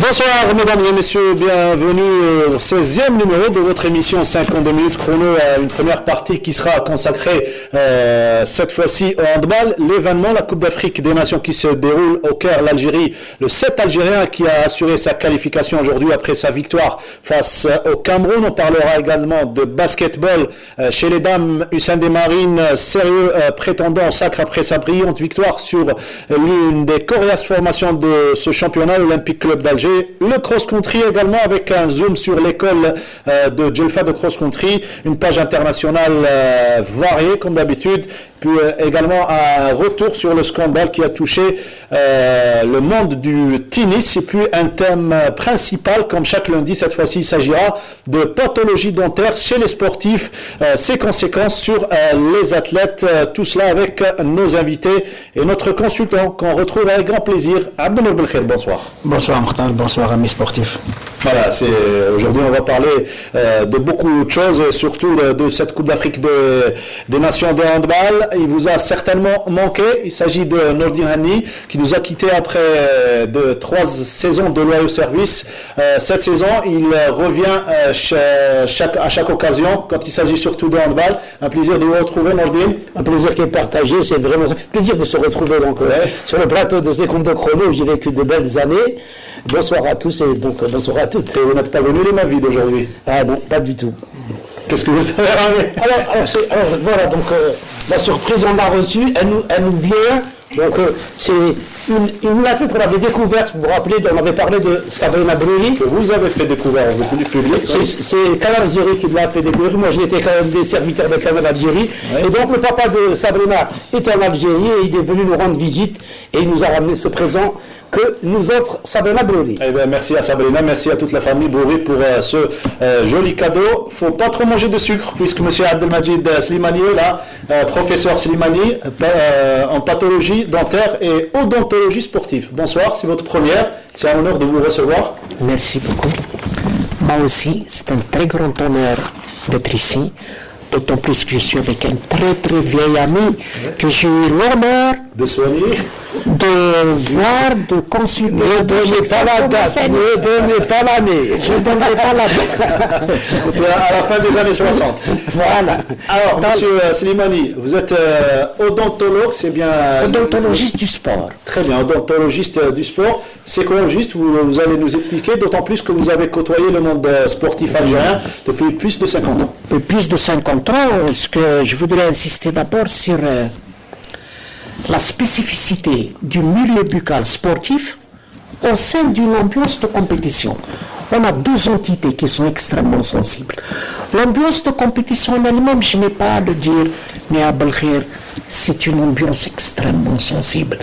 Bonsoir mesdames et messieurs, bienvenue au 16e numéro de votre émission 52 minutes chrono, à une première partie qui sera consacrée cette fois-ci au handball, l'événement, la Coupe d'Afrique des Nations qui se déroule au Caire, l'Algérie, le 7 algérien qui a assuré sa qualification aujourd'hui après sa victoire face au Cameroun. On parlera également de basketball chez les dames, Hussein des Marines, sérieux prétendant au sacre après sa brillante victoire sur l'une des coriaces formations de ce championnat, l'Olympique Club d'Alger. Le cross-country également avec un zoom sur l'école de Djelfa de cross-country, une page internationale variée comme d'habitude, puis également un retour sur le scandale qui a touché le monde du tennis, et puis un thème principal comme chaque lundi. Cette fois-ci il s'agira de pathologie dentaire chez les sportifs, ses conséquences sur les athlètes, tout cela avec nos invités et notre consultant qu'on retrouve avec grand plaisir. Abdelnour Belkher, bonsoir. Bonsoir Martin, bonsoir amis sportifs. Voilà, aujourd'hui on va parler de beaucoup de choses, surtout de cette Coupe d'Afrique des Nations de handball. Il vous a certainement manqué. Il s'agit de Nordin Hani qui nous a quittés après de 3 saisons de loyaux services. Cette saison, il revient à chaque occasion quand il s'agit surtout de handball. Un plaisir de vous retrouver, Nordin. Un plaisir qui est partagé. Ça fait plaisir de se retrouver donc, sur le plateau de Seconde de Chrono où j'ai vécu de belles années. Bonsoir à tous et donc bonsoir à toutes. Et vous n'êtes pas venu les Mavis d'aujourd'hui? Ah non, pas du tout. Qu'est-ce que vous avez ramené? Alors voilà, donc la surprise on l'a reçue, elle nous vient. Donc c'est une athlète qu'on avait découverte, vous vous rappelez, on avait parlé de Sabrina Bruni. Que vous avez fait découvrir au beaucoup du public. C'est Canal Algérie qui l'a fait découvrir. Moi j'étais quand même des serviteurs de Canal Algérie. Ouais. Et donc le papa de Sabrina est en Algérie et il est venu nous rendre visite et il nous a ramené ce présent que nous offre Sabrina Brouri. Eh bien, merci à Sabrina, merci à toute la famille Brouri pour ce joli cadeau. Il ne faut pas trop manger de sucre, puisque M. Abdelmajid Slimani est là, professeur Slimani, en pathologie dentaire et odontologie sportive. Bonsoir, c'est votre première. C'est un honneur de vous recevoir. Merci beaucoup. Moi aussi, c'est un très grand honneur d'être ici. D'autant plus que je suis avec un très très vieil ami que j'ai eu l'honneur de soigner, de voir, de consulter. Ne donnez pas la date, ne donnez pas l'année. Je ne donnerai pas la date. C'était à la fin des années 60. Voilà. Alors, monsieur Slimani, vous êtes odontologue, c'est bien... Odontologiste du sport. Très bien, odontologiste du sport. C'est quoi juste, vous allez nous expliquer, d'autant plus que vous avez côtoyé le monde sportif algérien depuis plus de 50 ans. Depuis plus de 50 ans, ce que je voudrais insister d'abord sur la spécificité du milieu buccal sportif au sein d'une ambiance de compétition. On a 2 entités qui sont extrêmement sensibles. L'ambiance de compétition en elle-même, je n'ai pas à le dire, mais à Belkhir, c'est une ambiance extrêmement sensible,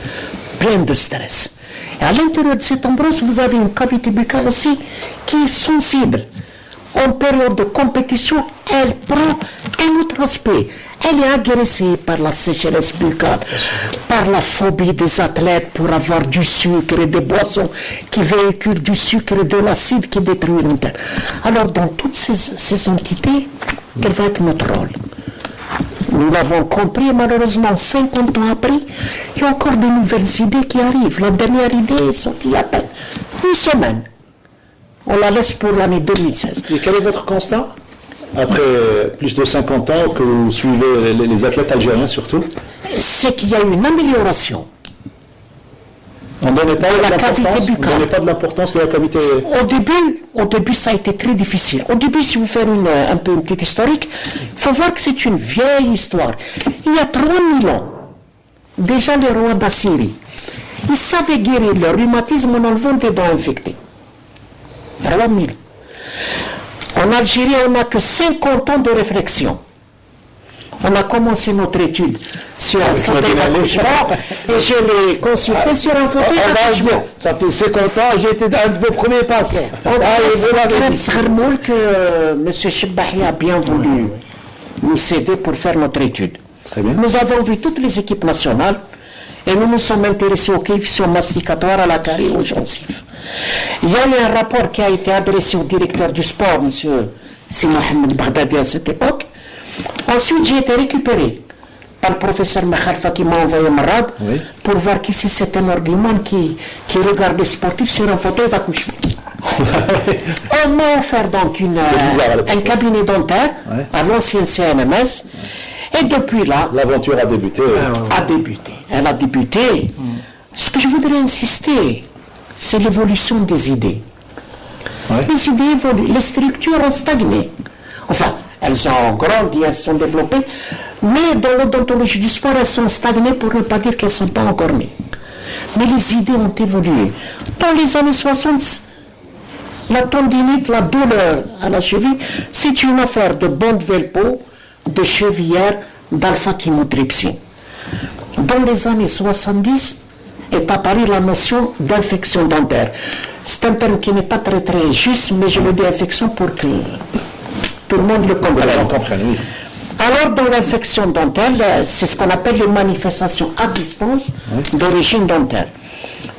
pleine de stress. Et à l'intérieur de cette ambiance, vous avez une cavité buccale aussi qui est sensible. En période de compétition, elle prend un autre aspect. Elle est agressée par la sécheresse buccale, par la phobie des athlètes pour avoir du sucre et des boissons qui véhiculent du sucre et de l'acide qui détruit l'interne. Alors, dans toutes ces entités, quel va être notre rôle? Nous l'avons compris, malheureusement, 50 ans après, il y a encore de nouvelles idées qui arrivent. La dernière idée est sortie il y a à peine 1 semaine. On la laisse pour l'année 2016. Et quel est votre constat? Après plus de 50 ans que vous suivez les athlètes algériens surtout? C'est qu'il y a une amélioration. On ne donnait pas la cavité buccale. On ne donnait pas de l'importance de la cavité. Au début, ça a été très difficile. Au début, si vous faites un peu une petite historique, il faut voir que c'est une vieille histoire. Il y a 3000 ans, déjà les rois d'Assyrie, ils savaient guérir le rhumatisme en enlevant des dents infectées. 3000. En Algérie, on n'a que 50 ans de réflexion. On a commencé notre étude sur un fauteuil d'accouchement et je l'ai consulté sur un fauteuil d'accouchement. Ça fait 50 ans, j'ai été un de vos premiers patients. C'est que M. Chebbahi a bien voulu nous aider pour faire notre étude. Très bien. Nous avons vu toutes les équipes nationales et nous nous sommes intéressés aux coefficients masticatoires, à la carie, aux gencives. Il y a eu un rapport qui a été adressé au directeur du sport, M. Si Mohamed Baghdadi à cette époque. Ensuite, j'ai été récupéré par le professeur Mekhalfa qui m'a envoyé Marad pour voir qui c'est cet argument qui regarde les sportifs sur un fauteuil d'accouchement. On m'a offert donc un cabinet dentaire à l'ancien CNMS. Et depuis là, l'aventure a débuté. Elle a débuté. Ce que je voudrais insister, c'est l'évolution des idées. Les idées évoluent, les structures ont stagné. Enfin, elles ont grandi, elles sont développées, mais dans l'odontologie du sport, elles sont stagnées pour ne pas dire qu'elles ne sont pas encore nées. Mais les idées ont évolué. Dans les années 60, la tendinite, la douleur à la cheville, c'est une affaire de bande velpo, de chevillère, d'alpha-chymotrypsie. Dans les années 70 est apparue la notion d'infection dentaire. C'est un terme qui n'est pas très très juste, mais je le dis infection pour que tout le monde le comprenne. Oui. Alors, dans l'infection dentaire, c'est ce qu'on appelle les manifestations à distance d'origine dentaire.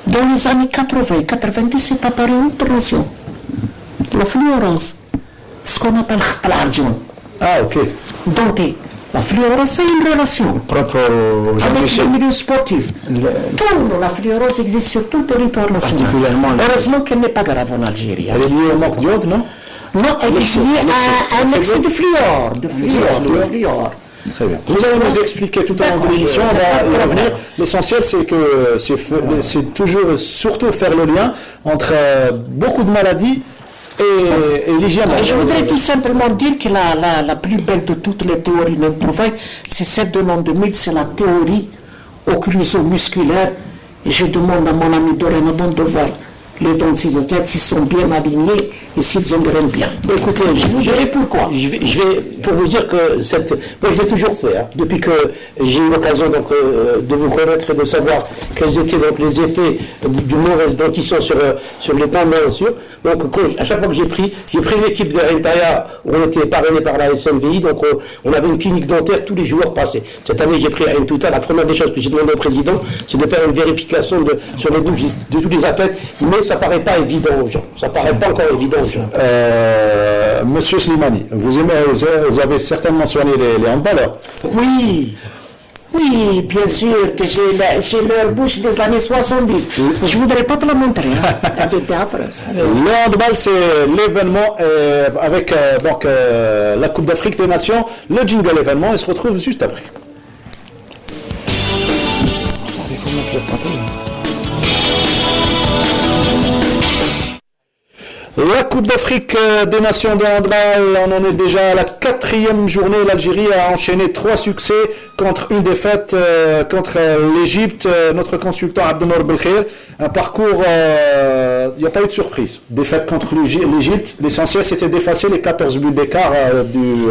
Dans les années 80 et 90, est apparue une autre notion, la fluorose, ce qu'on appelle l'argent. Ah, ok. Denté. La fluorose, c'est une relation Propre avec le milieu sportif. La fluorose existe sur tout le territoire national. Heureusement qu'elle n'est pas grave en Algérie. Elle est liée au manque d'iode, non? Non, elle est liée à un excès de fluor. Très bien. Vous allez nous expliquer tout au long de l'émission, on va y revenir. L'essentiel, c'est que c'est toujours, surtout faire le lien entre beaucoup de maladies et l'hygiène. Je voudrais tout simplement dire que la plus belle de toutes les théories de trouvailles, c'est celle de l'an 2000, c'est la théorie occluso-musculaire. Et je demande à mon ami dorénavant de voir les dents de ces athlètes s'ils sont bien alignés et s'ils engrainent bien. Écoutez, je vous dirai pourquoi. Je vais pour vous dire que moi je l'ai toujours fait, depuis que j'ai eu l'occasion de vous connaître et de savoir quels étaient donc les effets du mauvais dentition sur les dents bien sûr. Donc à chaque fois que j'ai pris l'équipe de Rentaya, où on était parrainé par la SNVI, donc on avait une clinique dentaire tous les jours passés. Cette année j'ai pris à Entouta, la première des choses que j'ai demandé au président, c'est de faire une vérification sur les bouches de tous les athlètes, mais ça paraît pas évident aux gens. Ça paraît pas encore évident aux gens. Monsieur Slimani, vous avez certainement soigné les handballeurs. Oui, bien sûr que j'ai leur bouche des années 70. Je ne voudrais pas te la montrer. Elle était affreuse. Le handball, c'est l'événement avec la Coupe d'Afrique des Nations. Le jingle événement, il se retrouve juste après. Il faut mettre le papier. La Coupe d'Afrique des Nations de handball, on en est déjà à la 4e journée. L'Algérie a enchaîné 3 succès contre une défaite contre l'Égypte. Notre consultant Abdelnour Belkhir, un parcours, il n'y a pas eu de surprise. Défaite contre l'Égypte, l'essentiel c'était d'effacer les 14 buts d'écart du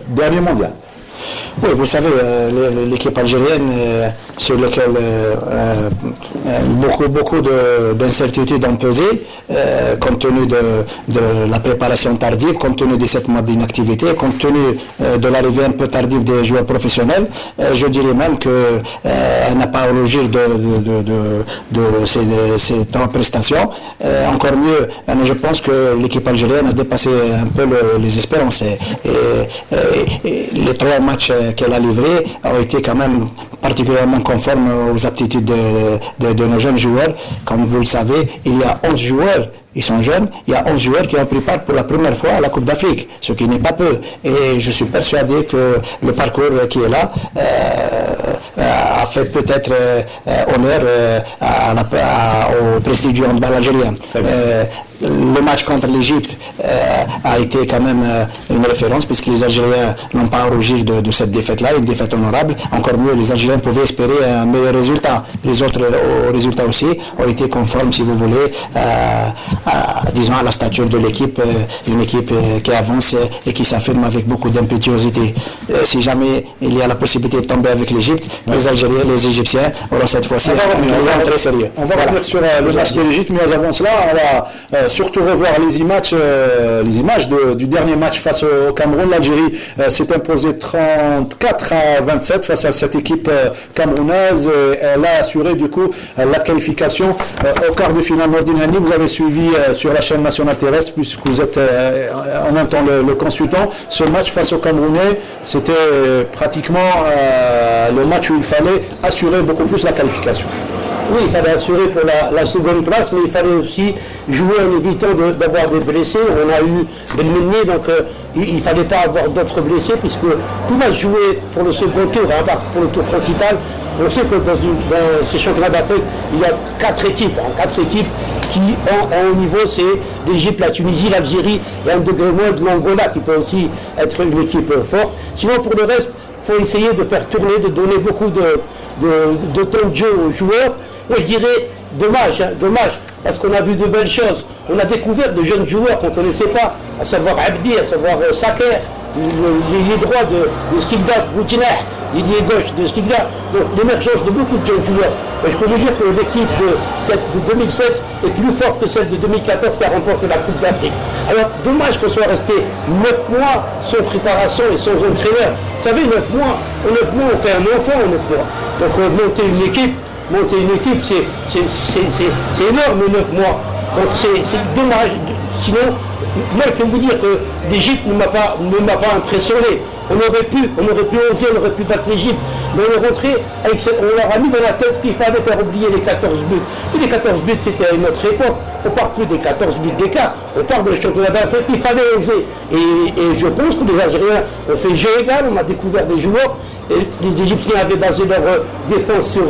dernier mondial. Oui, vous savez, l'équipe algérienne, sur laquelle beaucoup d'incertitudes ont pesé, compte tenu de la préparation tardive, compte tenu des 7 mois d'inactivité, compte tenu de l'arrivée un peu tardive des joueurs professionnels. Je dirais même qu'elle n'a pas à rougir de ces 30 prestations. Encore mieux, je pense que l'équipe algérienne a dépassé un peu les espérances. Et les 3 matchs qu'elle a livrés ont été quand même particulièrement conformes aux aptitudes de nos jeunes joueurs. Comme vous le savez, il y a 11 joueurs, ils sont jeunes, il y a 11 joueurs qui ont pris part pour la première fois à la Coupe d'Afrique, ce qui n'est pas peu. Et je suis persuadé que le parcours qui est là a fait peut-être honneur au prestige du handball algérien. Le match contre l'Égypte a été quand même une référence, puisque les Algériens n'ont pas à rougir de cette défaite-là, une défaite honorable. Encore mieux, les Algériens pouvaient espérer un meilleur résultat. Les autres résultats aussi ont été conformes, si vous voulez, disons à la stature de l'équipe, une équipe qui avance et qui s'affirme avec beaucoup d'impétuosité. Si jamais il y a la possibilité de tomber avec l'Égypte, les Algériens, les Égyptiens auront cette fois-ci un client très sérieux. On va revenir sur le match de l'Égypte, mais avant cela, on va surtout revoir les images du dernier match face au Cameroun. L'Algérie s'est imposée 34-27 face à cette équipe camerounaise. Elle a assuré du coup la qualification au quart de finale. Nordine Hani, vous avez suivi sur la chaîne nationale terrestre, puisque vous êtes en même temps le consultant. Ce match face aux Camerounais, c'était pratiquement le match où il fallait assurer beaucoup plus la qualification. Oui, il fallait assurer pour la seconde place, mais il fallait aussi jouer en évitant d'avoir des blessés. On a eu Belmeni, donc il ne fallait pas avoir d'autres blessés, puisque tout va se jouer pour le second tour, hein, pas pour le tour principal. On sait que dans ces championnats d'Afrique, il y a 4 équipes. Hein, 4 équipes qui, en haut niveau, c'est l'Égypte, la Tunisie, l'Algérie et un degré moins de l'Angola, qui peut aussi être une équipe forte. Sinon, pour le reste, il faut essayer de faire tourner, de donner beaucoup de temps de jeu aux joueurs. Moi, je dirais dommage, hein, dommage, parce qu'on a vu de belles choses. On a découvert de jeunes joueurs qu'on ne connaissait pas, à savoir Abdi, à savoir Saker, les droits de Skikda, Boudjinah, l'ailier gauche de Skikda. Donc l'émergence de beaucoup de jeunes joueurs. Et je peux vous dire que l'équipe de 2016 est plus forte que celle de 2014 qui a remporté la Coupe d'Afrique. Alors dommage qu'on soit resté 9 mois sans préparation et sans entraîneur. Vous savez, 9 mois, en 9 mois on fait un enfant en 9 mois. Donc monter une équipe, c'est énorme, 9 mois. Donc c'est dommage. Sinon, moi je peux vous dire que l'Égypte ne m'a pas impressionné. On aurait pu oser, on aurait pu battre l'Égypte, mais on est rentré, on leur a mis dans la tête qu'il fallait faire oublier les 14 buts. Et les 14 buts, c'était à une autre époque. On ne parle plus des 14 buts d'écart, on parle de championnat d'Afrique, il fallait oser. Et je pense que les Algériens ont fait jeu égal, on a découvert des joueurs, et les Égyptiens avaient basé leur défense sur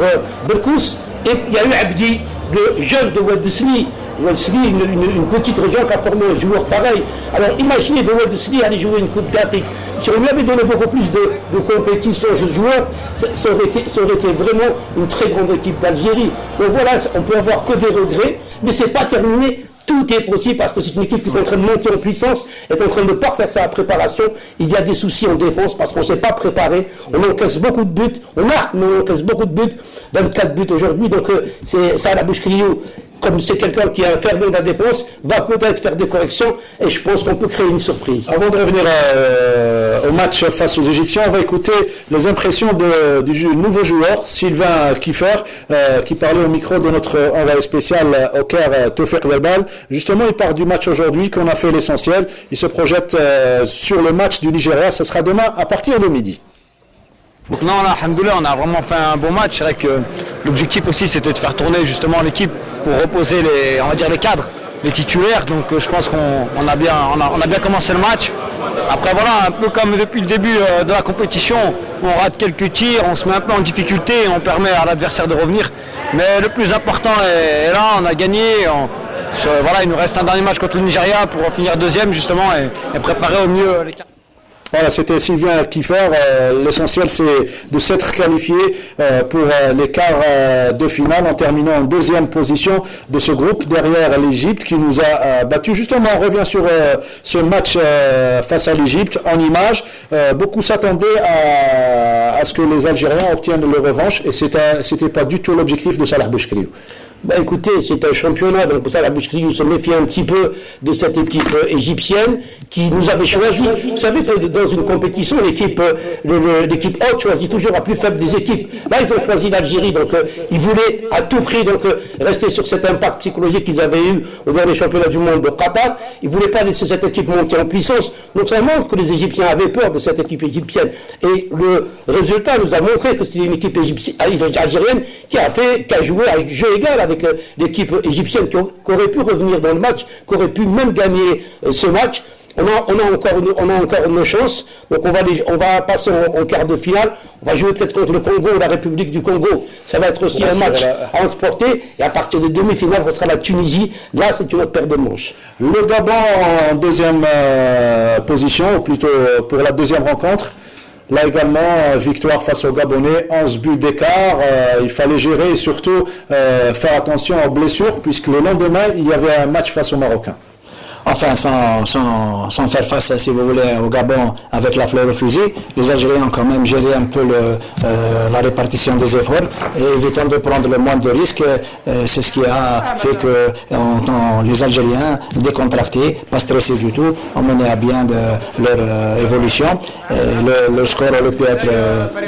Belkous, et il y a eu Abdi, le jeune de Ouaddesli, une petite région qui a formé un joueur pareil. Alors imaginez de Ouaddesli aller jouer une Coupe d'Afrique. Si on lui avait donné beaucoup plus de compétition aux joueurs, ça aurait été vraiment une très grande équipe d'Algérie. Donc voilà, on peut avoir que des regrets, mais c'est pas terminé. Tout est possible parce que c'est une équipe qui est en train de monter en puissance, est en train de parfaire sa préparation. Il y a des soucis en défense parce qu'on ne s'est pas préparé. On encaisse beaucoup de buts. On marque, mais on encaisse beaucoup de buts. 24 buts aujourd'hui. Donc c'est ça la Bouchkriou. Comme c'est quelqu'un qui a un fermé de la défense, va peut-être faire des corrections et je pense qu'on peut créer une surprise. Avant de revenir au match face aux Égyptiens, on va écouter les impressions du nouveau joueur, Sylvain Kiefer, qui parlait au micro de notre envoyé spécial au Caire, Tawfiq Delbal. Justement, il part du match aujourd'hui, qu'on a fait l'essentiel. Il se projette sur le match du Nigeria. Ce sera demain à partir de midi. Donc non, là, alhamdoulilah, on a vraiment fait un bon match. C'est vrai que l'objectif aussi, c'était de faire tourner justement l'équipe pour reposer les cadres, les titulaires. Donc je pense qu'on a bien commencé le match. Après voilà, un peu comme depuis le début de la compétition, on rate quelques tirs, on se met un peu en difficulté, on permet à l'adversaire de revenir. Mais le plus important est là, on a gagné. Voilà, il nous reste un dernier match contre le Nigeria pour finir deuxième justement et préparer au mieux les cartes. Voilà, c'était Sylvain Kiefer. L'essentiel, c'est de s'être qualifié pour les quarts de finale en terminant en deuxième position de ce groupe derrière l'Égypte qui nous a battus. Justement, on revient sur ce match face à l'Égypte en images. Beaucoup s'attendaient à ce que les Algériens obtiennent leur revanche et c'était pas du tout l'objectif de Salah Bouchkriou. Écoutez, c'est un championnat, donc pour ça la Bouchkriou se méfie un petit peu de cette équipe égyptienne qui nous avait choisi. Vous savez, dans une compétition, l'équipe haute choisit toujours la plus faible des équipes. Là, ils ont choisi l'Algérie, donc ils voulaient à tout prix rester sur cet impact psychologique qu'ils avaient eu au dernier championnat du monde de Qatar. Ils ne voulaient pas laisser cette équipe monter en puissance. Donc ça montre que les Égyptiens avaient peur de cette équipe égyptienne. Et le résultat nous a montré que c'était une équipe algérienne qui a joué à jeu égal avec l'équipe égyptienne qui aurait pu revenir dans le match, qui aurait pu même gagner ce match. On a encore une chance, donc on va passer en quart de finale, on va jouer peut-être contre le Congo ou la République du Congo, ça va être aussi un match à emporter, et à partir des demi-finales, ça sera la Tunisie, là c'est une autre paire de manches. Le Gabon en deuxième position, ou plutôt pour la deuxième rencontre. Là également, victoire face aux Gabonais, 11 buts d'écart. Il fallait gérer et surtout faire attention aux blessures, puisque le lendemain, il y avait un match face aux Marocains. Enfin, sans faire face, si vous voulez, au Gabon avec la fleur au fusil, les Algériens ont quand même géré un peu la répartition des efforts et évitant de prendre le moins de risques. C'est ce qui a fait que les Algériens, décontractés, pas stressés du tout, ont mené à bien leur évolution. Le score aurait pu être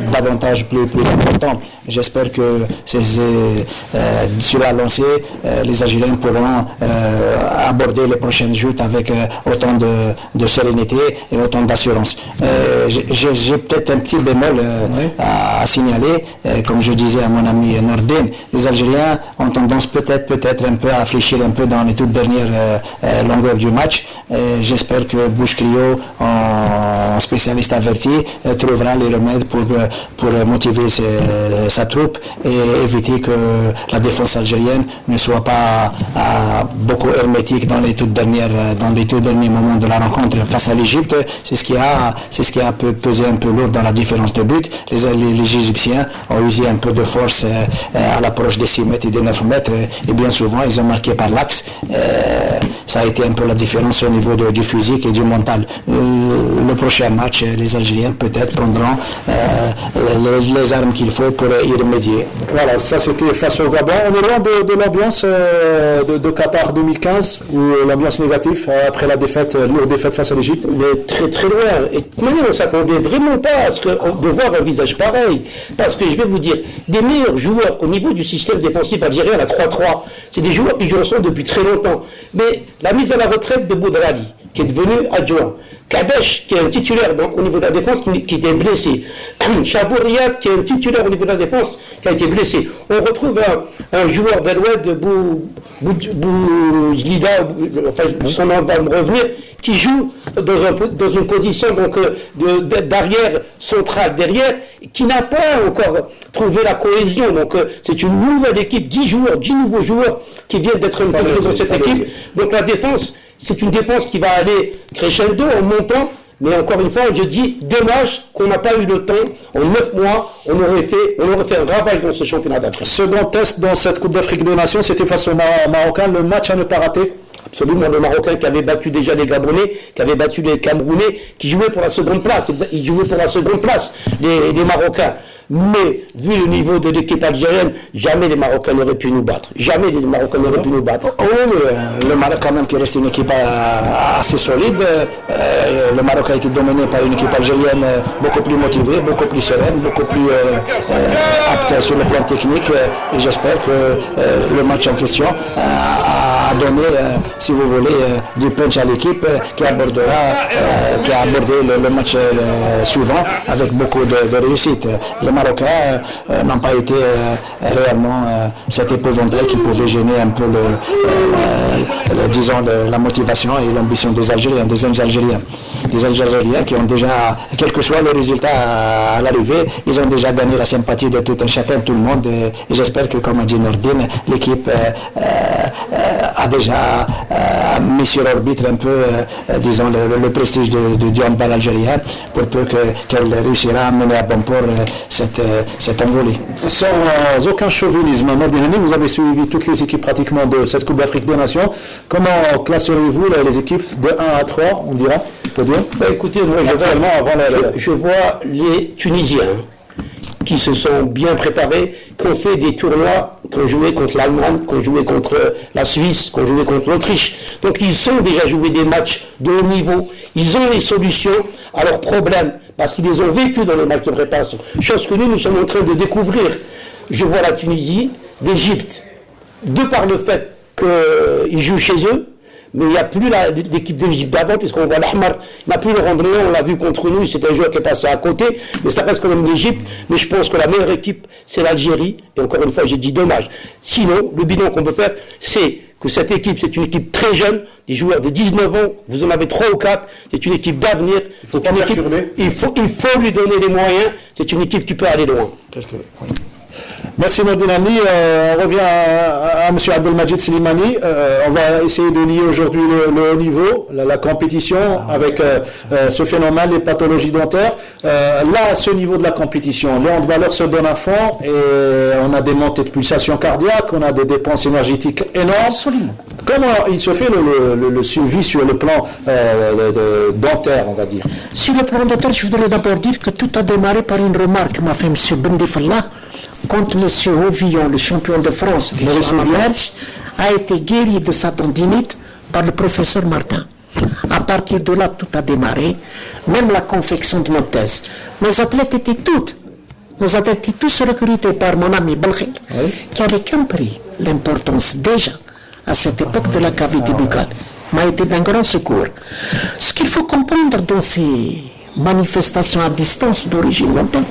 davantage plus important. J'espère que sur la lancée, les Algériens pourront aborder les prochaines joutes avec autant de sérénité et autant d'assurance. J'ai peut-être un petit bémol à signaler, comme je disais à mon ami Nordin, les Algériens ont tendance peut-être un peu à fléchir un peu dans les toutes dernières longueurs du match. J'espère que Bouche-Clio, en spécialiste averti, trouvera les remèdes pour motiver sa troupe et éviter que la défense algérienne ne soit pas beaucoup hermétique dans les tout derniers moments de la rencontre face à l'Égypte. C'est ce qui a pesé un peu lourd dans la différence de but. Les Égyptiens ont usé un peu de force à l'approche des 6 mètres et des 9 mètres et bien souvent ils ont marqué par l'axe. Ça a été un peu la différence au niveau du physique et du mental. Le prochain match, les Algériens peut-être prendront les armes qu'il faut pour y remédier. Voilà, ça c'était face au Gabon. On est loin de l'ambiance de Qatar 2015, ou l'ambiance négative après la lourde défaite face à l'Égypte. Mais très très loin. Et on ne s'attendait vraiment pas à de voir un visage pareil. Parce que je vais vous dire, les meilleurs joueurs au niveau du système défensif algérien, la 3-3, c'est des joueurs qui jouent ensemble depuis très longtemps. Mais la mise à la retraite de Boudrali, qui est devenu adjoint, Kadesh, qui est un titulaire au niveau de la défense, qui était blessé. Chabouriat, qui est un titulaire au niveau de la défense, qui a été blessé. On retrouve un joueur d'Aloued, Boujlida, enfin son nom va me revenir, qui joue dans une position d'arrière central derrière, qui n'a pas encore trouvé la cohésion. Donc c'est une nouvelle équipe, 10 nouveaux joueurs qui viennent d'être intégrés dans cette équipe. Donc la défense, c'est une défense qui va aller crescendo en montant, mais encore une fois, je dis, dommage qu'on n'a pas eu le temps, en 9 mois, on aurait fait un ravage dans ce championnat d'Afrique. Second test dans cette Coupe d'Afrique des Nations, c'était face aux Marocains, le match à ne pas rater. Absolument, le Marocain qui avait battu déjà les Gabonais, qui avait battu les Camerounais, qui jouaient pour la seconde place. Ils jouaient pour la seconde place, les Marocains. Mais, vu le niveau de l'équipe algérienne, jamais les Marocains n'auraient pu nous battre. Jamais les Marocains n'auraient pu nous battre. Le Maroc, quand même, qui reste une équipe assez solide. Le Maroc a été dominé par une équipe algérienne beaucoup plus motivée, beaucoup plus sereine, beaucoup plus apte sur le plan technique. Et j'espère que le match en question a donné, si vous voulez, du punch à l'équipe qui a abordé le match suivant avec beaucoup de réussite. Les Marocains n'ont pas été réellement cet épouvantail qui pouvait gêner un peu la motivation et l'ambition des Algériens, des jeunes Algériens. Des Algériens qui ont déjà, quel que soit le résultat à l'arrivée, ils ont déjà gagné la sympathie de tout un chacun, tout le monde. Et j'espère que, comme a dit Nordin, l'équipe a déjà mis sur orbite un peu, disons, le prestige du handball algérien pour peu qu'elle réussira à mener à bon port cette envolée. Sans aucun chauvinisme, Nordin, vous avez suivi toutes les équipes pratiquement de cette Coupe d'Afrique des Nations. Comment classerez-vous les équipes de 1 à 3, on dira? Écoutez, moi je vois les Tunisiens qui se sont bien préparés, qui ont fait des tournois, qui ont joué contre l'Allemagne, qui ont joué contre la Suisse, qui ont joué contre l'Autriche. Donc ils ont déjà joué des matchs de haut niveau, ils ont les solutions à leurs problèmes, parce qu'ils les ont vécus dans les matchs de préparation. Chose que nous sommes en train de découvrir. Je vois la Tunisie, l'Égypte, de par le fait qu'ils jouent chez eux, mais il n'y a plus l'équipe d'Égypte d'avant, puisqu'on voit l'Ahmar, il n'a plus le rendement, on l'a vu contre nous, c'est un joueur qui est passé à côté, mais ça reste quand même l'Égypte, mais je pense que la meilleure équipe, c'est l'Algérie, et encore une fois, j'ai dit dommage. Sinon, le bilan qu'on peut faire, c'est que cette équipe, c'est une équipe très jeune, des joueurs de 19 ans, vous en avez 3 ou 4, c'est une équipe d'avenir, il faut lui donner les moyens, c'est une équipe qui peut aller loin. Merci Nordin Amni. On revient à M. Abdelmajid Slimani. On va essayer de lier aujourd'hui le haut niveau, la compétition avec ce phénomène, les pathologies dentaires. Là, à ce niveau de la compétition, les handballeurs se donnent à fond et on a des montées de pulsations cardiaques, on a des dépenses énergétiques énormes. Absolument. Comment il se fait le suivi sur le plan dentaire, on va dire? Sur le plan dentaire, je voudrais d'abord dire que tout a démarré par une remarque m'a fait M. Bendifallah quand M. Ovillon, le champion de France du marche, a été guéri de sa tendinite par le professeur Martin. À partir de là, tout a démarré, même la confection de nos thèses. Nos athlètes étaient tous recrutés par mon ami Balkhir, qui avait compris l'importance déjà à cette époque de la cavité buccale. M'a été d'un grand secours. Ce qu'il faut comprendre dans ces manifestations à distance d'origine lointaine,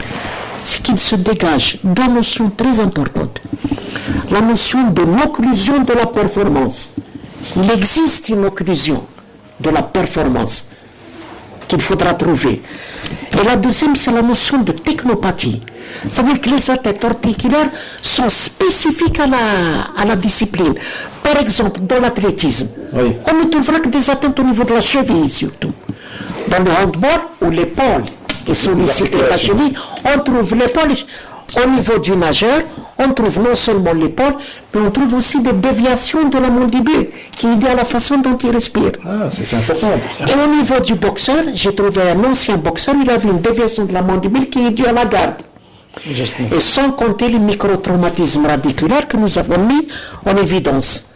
c'est qu'il se dégage deux notions très importantes. La notion de l'occlusion de la performance. Il existe une occlusion de la performance qu'il faudra trouver. Et la deuxième, c'est la notion de technopathie. Ça veut dire que les atteintes articulaires sont spécifiques à la discipline. Par exemple, dans l'athlétisme, on ne trouvera que des atteintes au niveau de la cheville surtout. Dans le handball, où l'épaule est sollicitée la cheville, on trouve l'épaule. Au niveau du nageur, on trouve non seulement l'épaule, mais on trouve aussi des déviations de la mandibule qui est liée à la façon dont il respire. Ah, c'est important. Et au niveau du boxeur, j'ai trouvé un ancien boxeur, il avait une déviation de la mandibule qui est due à la garde. Et sans compter les microtraumatismes radiculaires que nous avons mis en évidence.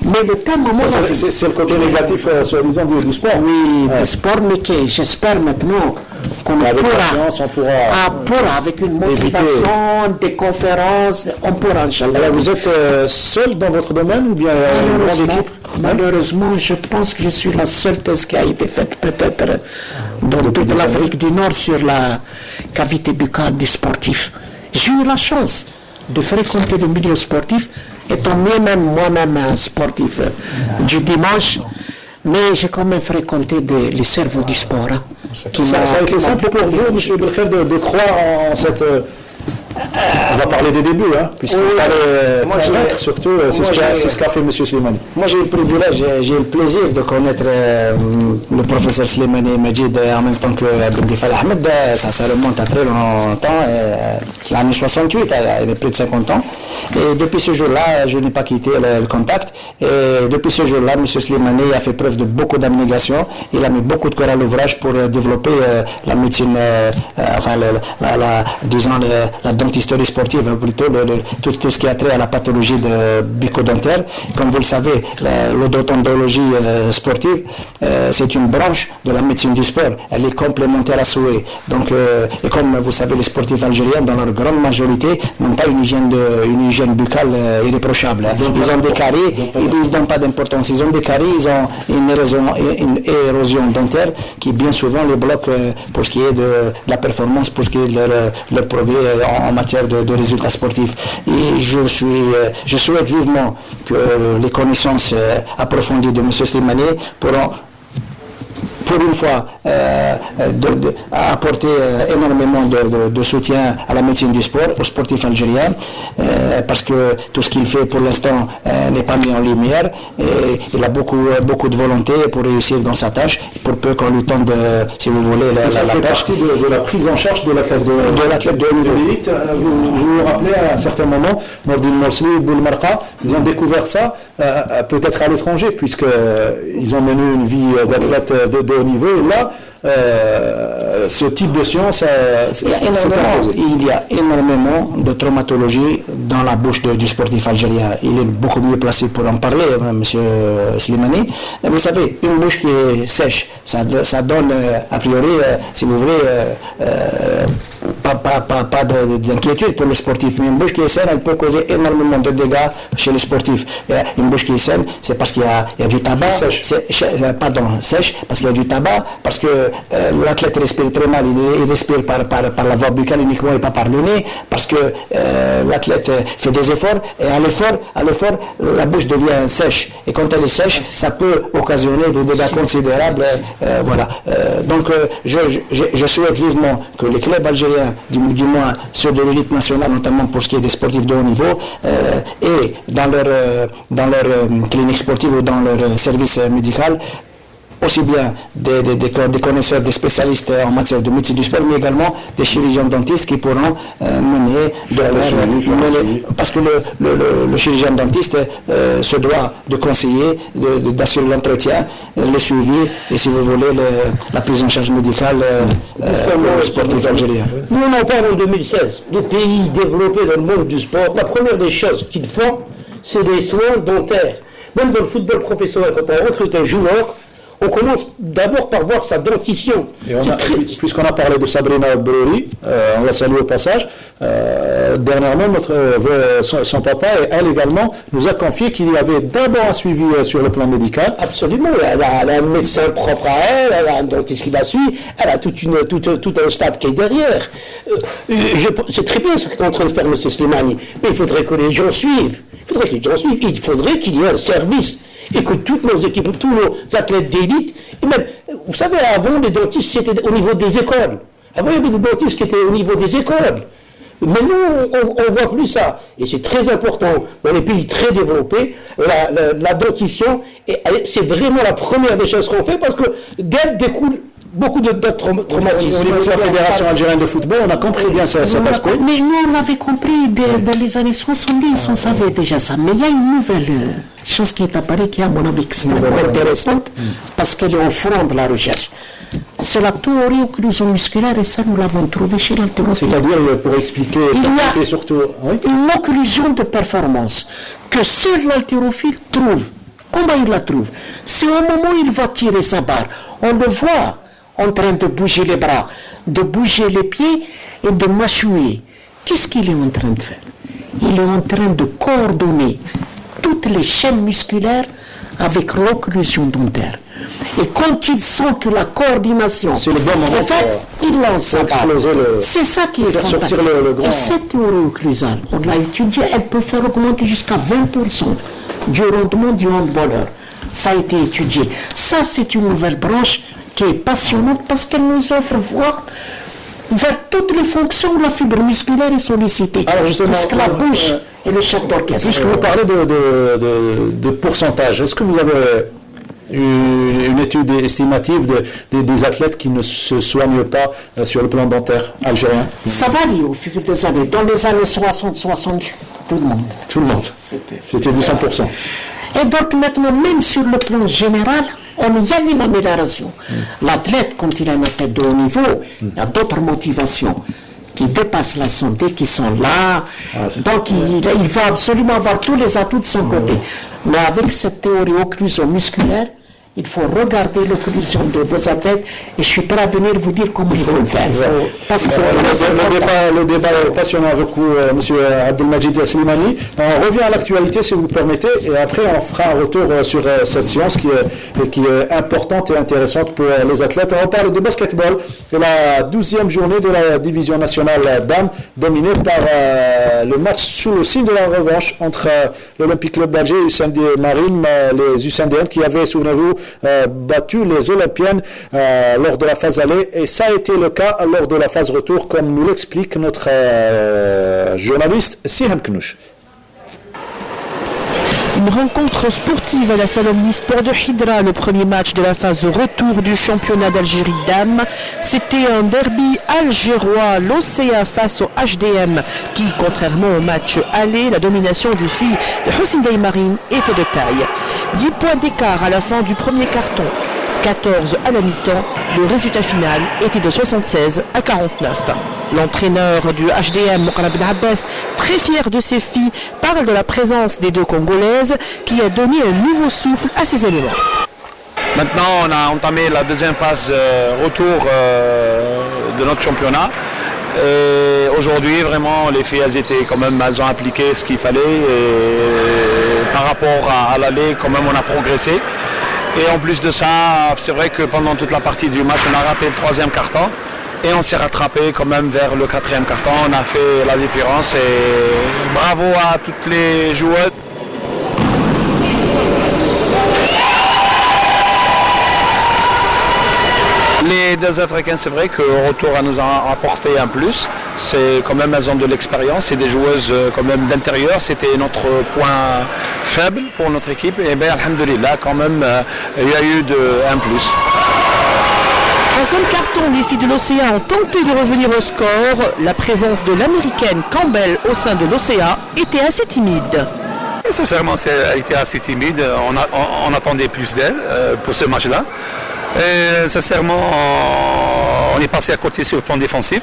Mais le thème, à mon avis, c'est le côté négatif, soi-disant, du sport. Oui, du sport, mais que j'espère maintenant qu'on pourra, avec une motivation, des conférences, on pourra, Inch'Allah. Alors, vous êtes seul dans votre domaine ou bien une grande équipe? Malheureusement, je pense que je suis la seule thèse qui a été faite peut-être dans toute l'Afrique du Nord sur la cavité buccale du sportif. J'ai eu la chance de fréquenter le milieu sportif, étant moi-même un sportif du dimanche, mais j'ai quand même fréquenté les cerveaux du sport. Hein, ça a été simple pour vous, M. Belkheir, de croire en cette... On va parler des débuts, hein, puisqu'il fallait convaincre, surtout, c'est ce qu'a fait M. Slimani. Moi j'ai eu le privilège, j'ai eu le plaisir de connaître le professeur Slimani Majid en même temps que Abdel Ahmed. Ça remonte à très longtemps, l'année 68, il est plus de 50 ans. Et depuis ce jour-là, je n'ai pas quitté le contact. Et depuis ce jour-là, M. Slimani a fait preuve de beaucoup d'abnégation. Il a mis beaucoup de cœur à l'ouvrage pour développer la médecine, disons la dentisterie sportive, plutôt tout ce qui a trait à la pathologie bucco-dentaire. Comme vous le savez, l'odontologie sportive, c'est une branche de la médecine du sport. Elle est complémentaire à souhait. Donc, et comme vous savez, les sportifs algériens, dans leur grande majorité, n'ont pas une hygiène buccale irréprochable. Ils ont des caries, ils ne donnent pas d'importance. Ils ont des caries, ils ont une érosion dentaire qui bien souvent les bloque pour ce qui est de la performance, pour ce qui est de leur progrès en matière de résultats sportifs. Et je souhaite vivement que les connaissances approfondies de M. Slimani pourront pour une fois apporter énormément de soutien à la médecine du sport, aux sportifs algériens, parce que tout ce qu'il fait pour l'instant n'est pas mis en lumière, et il a beaucoup de volonté pour réussir dans sa tâche, pour peu qu'on lui tende, si vous voulez, la fait partie de la prise en charge de l'athlète de haut niveau d'élite. Vous vous rappelez à un certain moment, Nordin Morsli, Boulmarqa, ils ont découvert ça peut-être à l'étranger, puisqu'ils ont mené une vie d'athlète de haut niveau, et là, ce type de science, il y a énormément de traumatologie dans la bouche du sportif algérien. Il est beaucoup mieux placé pour en parler, M. Slimani. Vous savez, une bouche qui est sèche, ça donne, a priori, si vous voulez, pas d'inquiétude pour le sportif, mais une bouche qui est saine, elle peut causer énormément de dégâts chez le sportif. Une bouche qui est saine, c'est parce qu'il y a du tabac, sèche, parce qu'il y a du tabac, parce que l'athlète respire très mal, il respire par la voie buccale uniquement et pas par le nez, parce que l'athlète fait des efforts, et à l'effort, la bouche devient sèche, et quand elle est sèche, ça peut occasionner des dégâts considérables. Voilà. Donc je souhaite vivement que les clubs algériens, du moins ceux de l'élite nationale, notamment pour ce qui est des sportifs de haut niveau, et dans leur clinique sportive ou dans leur service médical, aussi bien des connaisseurs, des spécialistes en matière de médecine du sport, mais également des chirurgiens dentistes qui pourront mener, parce que le chirurgien dentiste se doit de conseiller, d'assurer l'entretien, le suivi, et si vous voulez, la prise en charge médicale pour le sportif algérien. Nous, on en parle en 2016. Les pays développés dans le monde du sport, la première des choses qu'ils font, c'est des soins dentaires. Même dans le football professionnel, quand on recrute un joueur, on commence d'abord par voir sa dentition. Puisqu'on a parlé de Sabrina Bruri, on la salue au passage, dernièrement, son papa et elle également nous a confié qu'il y avait d'abord un suivi sur le plan médical. Absolument, elle a un médecin propre à elle, elle a un dentiste qui la suit, elle a tout un staff qui est derrière. C'est très bien ce qu'est en train de faire M. Slimani, mais il faudrait que les gens suivent. Il faudrait qu'il y ait un service et que toutes nos équipes, tous nos athlètes d'élite, et même, vous savez, avant, les dentistes, c'était au niveau des écoles. Avant, il y avait des dentistes qui étaient au niveau des écoles. Maintenant, on ne voit plus ça. Et c'est très important. Dans les pays très développés, la dentition, c'est vraiment la première des choses qu'on fait parce que d'elle découle beaucoup d'autres traumatismes. Au niveau de la Fédération algérienne de football, on a compris bien cet aspect. Mais nous, on l'avait compris dans les années 70, on savait déjà ça. Mais il y a une nouvelle chose qui est apparue, qui est à mon avis extrêmement intéressante, parce qu'elle est au fond de la recherche. C'est la théorie occlusion musculaire, et ça, nous l'avons trouvé chez l'haltérophile. C'est-à-dire, pour expliquer, ça fait surtout... Oui? Une occlusion de performance que seul l'haltérophile trouve. Comment il la trouve? C'est au moment où il va tirer sa barre. On le voit en train de bouger les bras, de bouger les pieds et de mâchouiller. Qu'est-ce qu'il est en train de faire? Il est en train de coordonner toutes les chaînes musculaires avec l'occlusion dentaire. Et quand il sent que la coordination, c'est le bon moment, en fait, il lance sa barre. C'est ça qui est fantastique. Et cette théorie occlusale, on l'a étudiée, elle peut faire augmenter jusqu'à 20% du rendement du handballeur. Ça a été étudié. Ça, c'est une nouvelle branche qui est passionnante parce qu'elle nous offre voir vers toutes les fonctions où la fibre musculaire est sollicitée. Alors justement, parce que la bouche est le chef d'orchestre. Puisque vous parlez de pourcentage, est-ce que vous avez une étude estimative des athlètes qui ne se soignent pas sur le plan dentaire algérien? Ça varie au fil des années. Dans les années 60, tout le monde. Tout le monde. C'était du 100%. Et donc maintenant, même sur le plan général, on y a une amélioration. L'athlète, quand il a un athlète de haut niveau, il y a d'autres motivations qui dépassent la santé, qui sont là. Donc il va absolument avoir tous les atouts de son côté. Mais avec cette théorie occlusion musculaire, il faut regarder l'occlusion de vos athlètes et je suis prêt à venir vous dire comment il faut le faire. Parce que le débat est passionnant avec vous, M. Abdelmajid Slimani. On revient à l'actualité, si vous le permettez, et après on fera un retour sur cette science qui est importante et intéressante pour les athlètes. On parle de basketball et la 12e journée de la division nationale dames, dominée par le match sous le signe de la revanche entre l'Olympique Club d'Alger et USND Marine, les USNDN qui avaient, souvenez-vous, battu les Olympiennes lors de la phase aller, et ça a été le cas lors de la phase retour, comme nous l'explique notre journaliste Siham Knouch. Une rencontre sportive à la salle omnisport de Hydra, le premier match de la phase retour du championnat d'Algérie dames. C'était un derby algérois, l'Océa face au HDM, qui, contrairement au match aller, la domination des filles de Hussein Marine était de taille. 10 points d'écart à la fin du premier carton, 14 à la mi-temps. Le résultat final était de 76 à 49. L'entraîneur du HDM, Mokhtar Ben Abbas, très fier de ses filles, parle de la présence des deux Congolaises qui a donné un nouveau souffle à ces éléments. Maintenant, on a entamé la deuxième phase retour de notre championnat. Et aujourd'hui, vraiment, les filles, elles ont appliqué ce qu'il fallait. Et par rapport à l'aller, quand même, on a progressé. Et en plus de ça, c'est vrai que pendant toute la partie du match, on a raté le troisième carton. Et on s'est rattrapé quand même vers le quatrième carton. On a fait la différence. Et bravo à toutes les joueuses. Les deux Africains, c'est vrai qu'au retour, elles nous ont apporté un plus. C'est quand même, elles ont de l'expérience. C'est des joueuses quand même d'intérieur. C'était notre point faible pour notre équipe. Et bien, alhamdoulilah, quand même, il y a eu un plus. Troisième carton, les filles de l'Océan ont tenté de revenir au score. La présence de l'américaine Campbell au sein de l'Océan était assez timide. Sincèrement, elle était assez timide. On attendait plus d'elle pour ce match-là. Et sincèrement, on est passé à côté sur le plan défensif.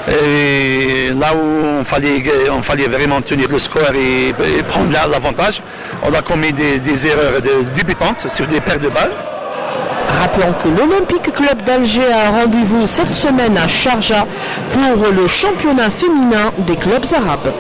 Et là où on fallait vraiment tenir le score et prendre l'avantage, on a commis des erreurs débutantes sur des paires de balles. Rappelons que l'Olympique Club d'Alger a un rendez-vous cette semaine à Sharjah pour le championnat féminin des clubs arabes.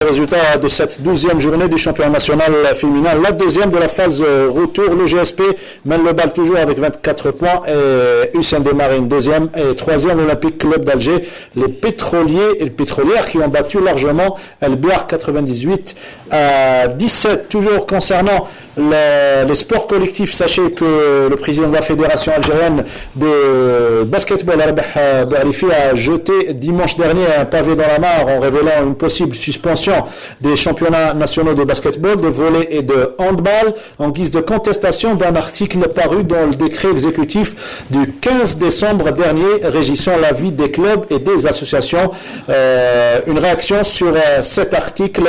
Résultat de cette 12e journée du championnat national féminin, la deuxième de la phase retour. Le GSP mène le bal toujours avec 24 points et Hussein Desmarines deuxième et troisième l'Olympique Club d'Alger. Les pétroliers et les pétrolières qui ont battu largement El Biar 98 à 17. Toujours concernant les sports collectifs, sachez que le président de la fédération algérienne de basketball, Rabah Bouarifi, a jeté dimanche dernier un pavé dans la mare en révélant une possible suspension des championnats nationaux de basketball, de volley et de handball en guise de contestation d'un article paru dans le décret exécutif du 15 décembre dernier régissant la vie des clubs et des associations. Une réaction sur cet article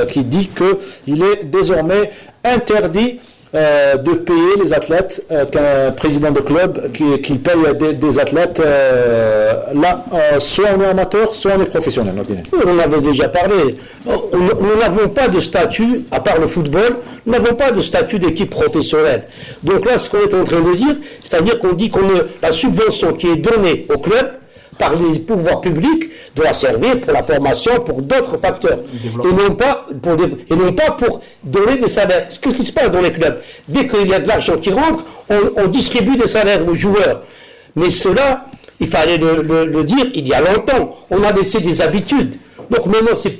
qui dit qu'il est désormais interdit de payer les athlètes, qu'un président de club qui paye des athlètes soit on est amateur, soit on est professionnel. On en avait déjà parlé. Nous n'avons pas de statut, à part le football, nous n'avons pas de statut d'équipe professionnelle. Donc là, ce qu'on est en train de dire, c'est-à-dire qu'on dit la subvention qui est donnée au club par les pouvoirs publics doit servir pour la formation, pour d'autres facteurs, et non pas pour donner des salaires. Qu'est-ce qui se passe dans les clubs? Dès qu'il y a de l'argent qui rentre, on distribue des salaires aux joueurs. Mais cela, il fallait le dire il y a longtemps. On a laissé des habitudes. Donc maintenant, c'est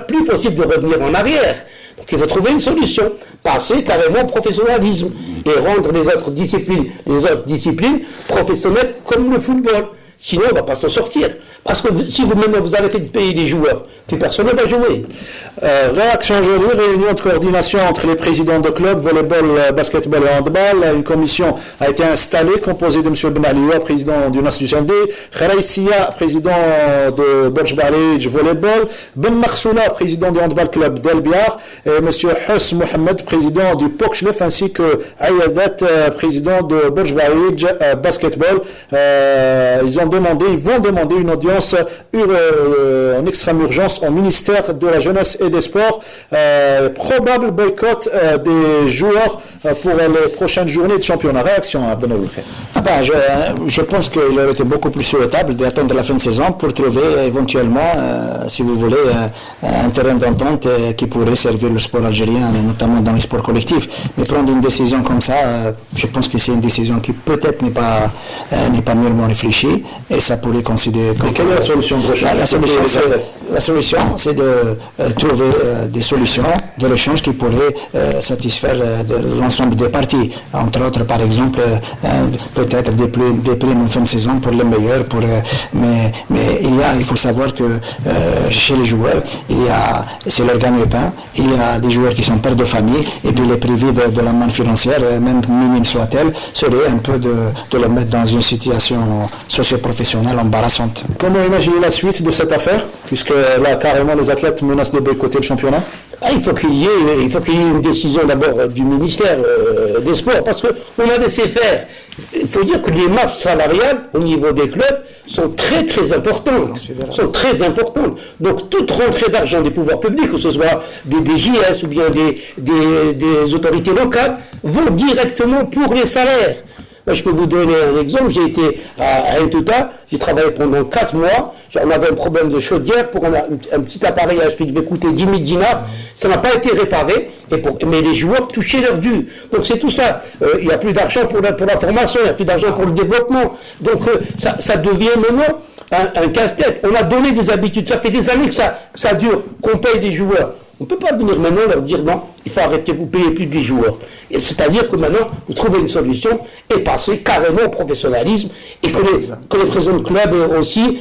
plus possible de revenir en arrière. Donc il faut trouver une solution, passer carrément au professionnalisme et rendre les autres disciplines professionnelles comme le football. Sinon, on ne va pas s'en sortir. Parce que si vous arrêtez de payer les joueurs, plus personne ne va jouer. Réaction aujourd'hui, réunion de coordination entre les présidents de clubs, volleyball, basketball et handball. Une commission a été installée, composée de M. Ben Alioua, président du NAS du CND, Kharaï Sia, président de Borj Barij volleyball, Ben Marsoula, président du handball club d'El Biar, et M. Huss Mohamed, président du Pokchlef, ainsi que Ayadat, président de Borj Barij basketball. Ils vont demander une audience en extrême urgence au ministère de la Jeunesse et des Sports. Probable boycott des joueurs pour les prochaines journées de championnat. Réaction à Abdelnaoul Khair. Je pense qu'il aurait été beaucoup plus souhaitable d'attendre la fin de saison pour trouver éventuellement, si vous voulez, un terrain d'entente qui pourrait servir le sport algérien, notamment dans les sports collectifs. Mais prendre une décision comme ça, je pense que c'est une décision qui peut-être n'est pas mûrement réfléchie. Et ça pourrait considérer comme... Quelle est la solution de recherche? La solution, c'est de trouver des solutions de rechange qui pourraient satisfaire l'ensemble des parties. Entre autres, par exemple, peut-être des primes en fin de saison pour les meilleurs. Mais il faut savoir que chez les joueurs, c'est leur gagne-pain. Il y a des joueurs qui sont pères de famille et puis les privés de la manne financière, même minime soit-elle, serait un peu de les mettre dans une situation socio-professionnelle embarrassante. Comment imaginer la suite de cette affaire, puisque là carrément les athlètes menacent de boycotter le championnat? Il faut qu'il y ait une décision d'abord du ministère des Sports, parce qu'on a laissé faire. Il faut dire que les masses salariales au niveau des clubs sont très très importantes. Donc toute rentrée d'argent des pouvoirs publics, que ce soit des JS ou bien des autorités locales, vont directement pour les salaires. Moi, je peux vous donner un exemple. J'ai été à Etouta, j'ai travaillé pendant 4 mois. On avait un problème de chaudière pour un petit appareillage qui devait coûter 10 000 dinars. Ça n'a pas été réparé, mais les joueurs touchaient leur dû. Donc c'est tout ça. Il n'y a plus d'argent pour la formation, il n'y a plus d'argent pour le développement. Donc ça devient maintenant un casse-tête. On a donné des habitudes. Ça fait des années que ça dure, qu'on paye des joueurs. On ne peut pas venir maintenant leur dire non, il faut arrêter, vous payez plus des joueurs. C'est-à-dire que maintenant, vous trouvez une solution et passez carrément au professionnalisme et que les présidents de club aussi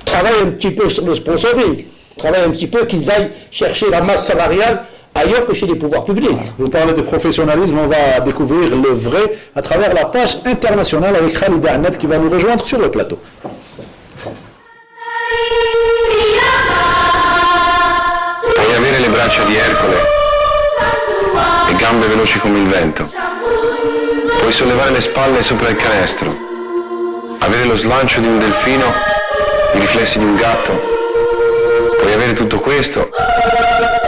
travaillent un petit peu sur le sponsoring. travaillent un petit peu, qu'ils aillent chercher la masse salariale ailleurs que chez les pouvoirs publics. Vous parlez de professionnalisme, on va découvrir le vrai à travers la page internationale avec Khalid Ahmed qui va nous rejoindre sur le plateau. Puoi avere le braccia di Ercole e gambe veloci come il vento. Puoi sollevare le spalle sopra il canestro, avere lo slancio di un delfino, i riflessi di un gatto. Puoi avere tutto questo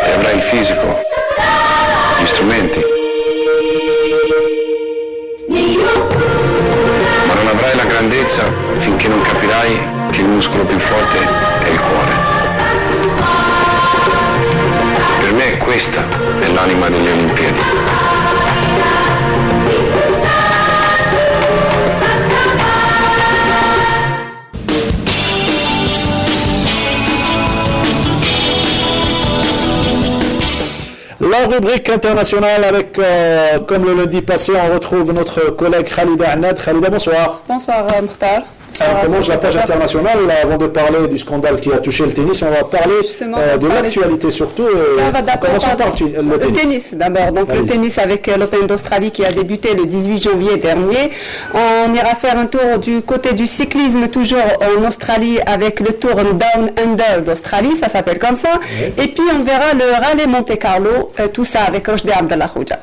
e avrai il fisico, gli strumenti. Ma non avrai la grandezza finché non capirai che il muscolo più forte è il cuore. Per me questa è l'anima delle Olimpiadi. La rubrique internationale avec, comme le lundi passé, on retrouve notre collègue Khalida Ahmed. Khalida, bonsoir. Bonsoir Mokhtar. On commence la page internationale. Avant de parler du scandale qui a touché le tennis, on va parler de l'actualité surtout. Commençons par le tennis d'abord. Donc le tennis avec l'Open d'Australie qui a débuté le 18 janvier dernier. On ira faire un tour du côté du cyclisme toujours en Australie avec le Tour Down Under d'Australie, ça s'appelle comme ça. Oui. Et puis on verra le Rallye Monte Carlo, tout ça avec Rochdi Abdallah Khouja.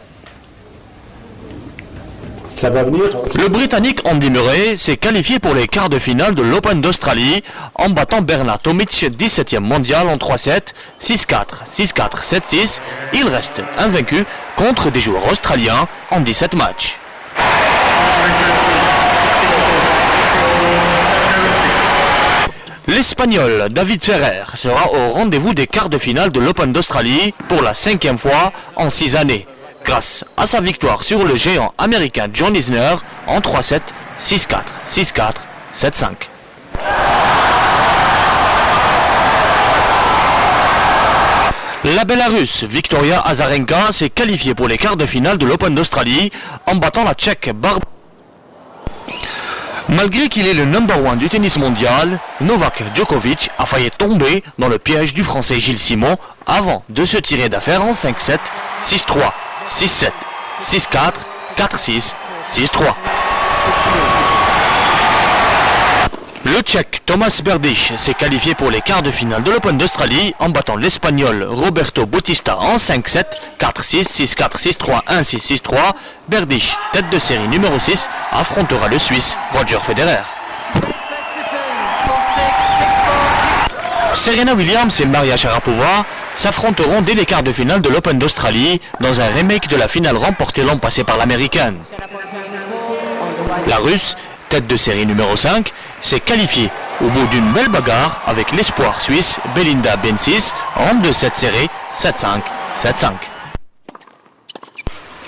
Ça va venir. Le Britannique Andy Murray s'est qualifié pour les quarts de finale de l'Open d'Australie en battant Bernard Tomic, 17e mondial en 3-7, 6-4, 6-4, 7-6. Il reste invaincu contre des joueurs australiens en 17 matchs. L'Espagnol David Ferrer sera au rendez-vous des quarts de finale de l'Open d'Australie pour la 5e fois en 6 années. Grâce à sa victoire sur le géant américain John Isner en 3-7, 6-4, 6-4, 7-5. La Bélarusse Victoria Azarenka s'est qualifiée pour les quarts de finale de l'Open d'Australie en battant la Tchèque Malgré qu'il est le number 1 du tennis mondial, Novak Djokovic a failli tomber dans le piège du français Gilles Simon avant de se tirer d'affaire en 5-7, 6-3. 6-7, 6-4, 4-6, 6-3. Le Tchèque Tomas Berdych s'est qualifié pour les quarts de finale de l'Open d'Australie en battant l'Espagnol Roberto Bautista en 5-7, 4-6, 6-4, 6-3, 1-6, 6-3. Berdych, tête de série numéro 6, affrontera le Suisse Roger Federer. Serena Williams et Maria Sharapova s'affronteront dès les quarts de finale de l'Open d'Australie dans un remake de la finale remportée l'an passé par l'Américaine. La Russe, tête de série numéro 5, s'est qualifiée au bout d'une belle bagarre avec l'espoir suisse Belinda Bencic en 2-7 serrés, 7-5, 7-5.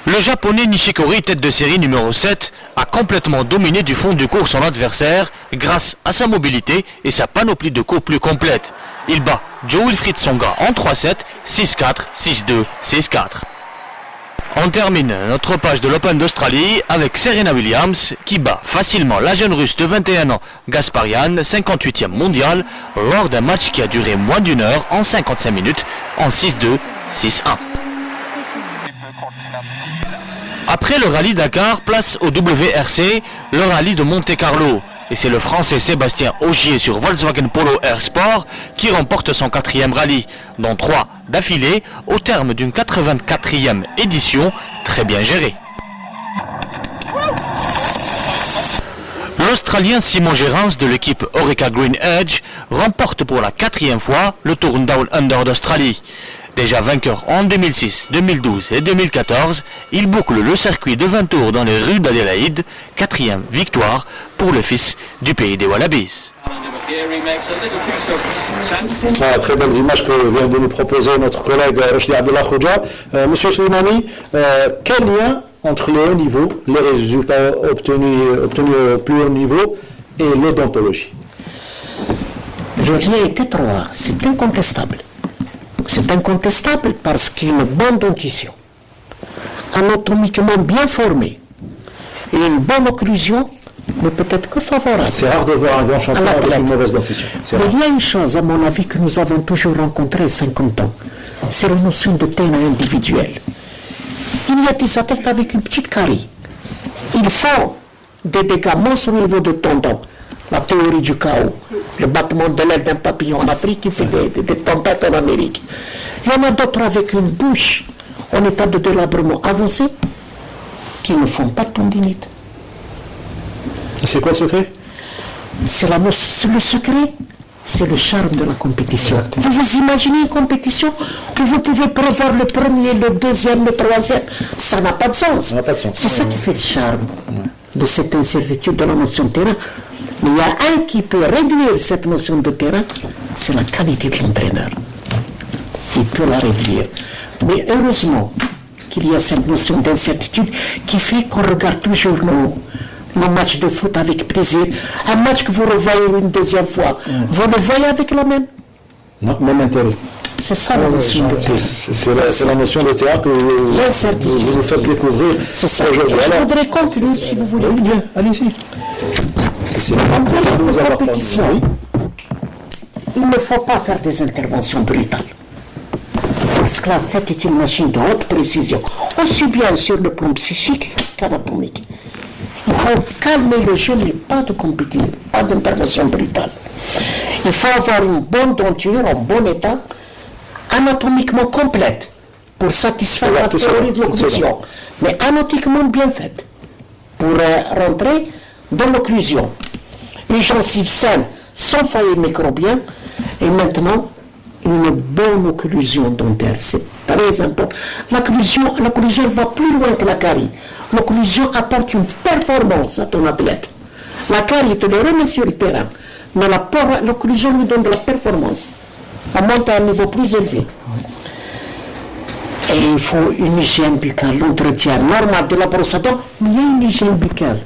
Le japonais Nishikori, tête de série numéro 7, a complètement dominé du fond du court son adversaire grâce à sa mobilité et sa panoplie de coups plus complète. Il bat Joe Wilfried Tsonga en 3-7, 6-4, 6-2, 6-4. On termine notre page de l'Open d'Australie avec Serena Williams qui bat facilement la jeune russe de 21 ans Gasparian, 58e mondial, lors d'un match qui a duré moins d'une heure en 55 minutes en 6-2, 6-1. Après le rallye Dakar, place au WRC, le rallye de Monte Carlo. Et c'est le Français Sébastien Ogier sur Volkswagen Polo Air Sport qui remporte son 4e rallye, dont 3 d'affilée au terme d'une 84e édition très bien gérée. L'Australien Simon Gerrans de l'équipe Orica Green Edge remporte pour la 4e fois le Tour Down Under d'Australie. Déjà vainqueur en 2006, 2012 et 2014, il boucle le circuit de 20 tours dans les rues d'Adélaïde, 4e victoire pour le fils du pays des Wallabies. Très belles images que vient de nous proposer notre collègue Rochdi Abdallah Khouja. Monsieur Slimani, quel lien entre le haut niveau, les résultats obtenus au plus haut niveau et l'odontologie? Le lien est étroit, c'est incontestable. C'est incontestable parce qu'une bonne dentition, anatomiquement bien formée, et une bonne occlusion mais peut-être que favorable. C'est rare de voir un grand champion avec une mauvaise dentition. Mais il y a une chose, à mon avis, que nous avons toujours rencontrée 50 ans. C'est la notion de terrain individuel. Il y a des athlètes avec une petite carie. Ils font des dégâts monstres au niveau de tendons. La théorie du chaos, le battement de l'aile d'un papillon en Afrique qui fait des tempêtes en Amérique. Il y en a d'autres avec une bouche en état de délabrement avancé qui ne font pas de tendinite. C'est quoi le secret? C'est le secret, c'est le charme de la compétition. Vous vous imaginez une compétition où vous pouvez prévoir le premier, le deuxième, le troisième. Ça n'a pas de sens. C'est ça qui fait le charme de cette incertitude de la notion de terrain. Mais il y a un qui peut réduire cette notion de terrain, c'est la qualité de l'entraîneur. Il peut la réduire. Mais heureusement qu'il y a cette notion d'incertitude qui fait qu'on regarde toujours nos matchs de foot avec plaisir. Un match que vous revoyez une deuxième fois, vous le voyez avec la même intérêt. C'est ça la notion de terrain. C'est la notion de terrain que vous nous faites découvrir. C'est ça. Je voudrais conclure, si vous voulez. Allez-y. En compétition, il ne faut pas faire des interventions brutales. Parce que la tête est une machine de haute précision, aussi bien sur le plan psychique qu'anatomique. Il faut calmer le jeu, mais pas de compétition, pas d'intervention brutale. Il faut avoir une bonne denture, en bon état, anatomiquement complète, pour satisfaire la théorie de l'occlusion, mais anatomiquement bien faite, pour rentrer dans l'occlusion. Les gencives saines, sans foyer microbien, et maintenant, une bonne occlusion dentaire, c'est très important. L'occlusion va plus loin que la carie. L'occlusion apporte une performance à ton athlète. La carie te le remet sur le terrain, mais l'occlusion lui donne de la performance. Elle monte à un niveau plus élevé. Et il faut une hygiène buccale, l'entretien normal de la brosse à dents, mais il y a une hygiène buccale.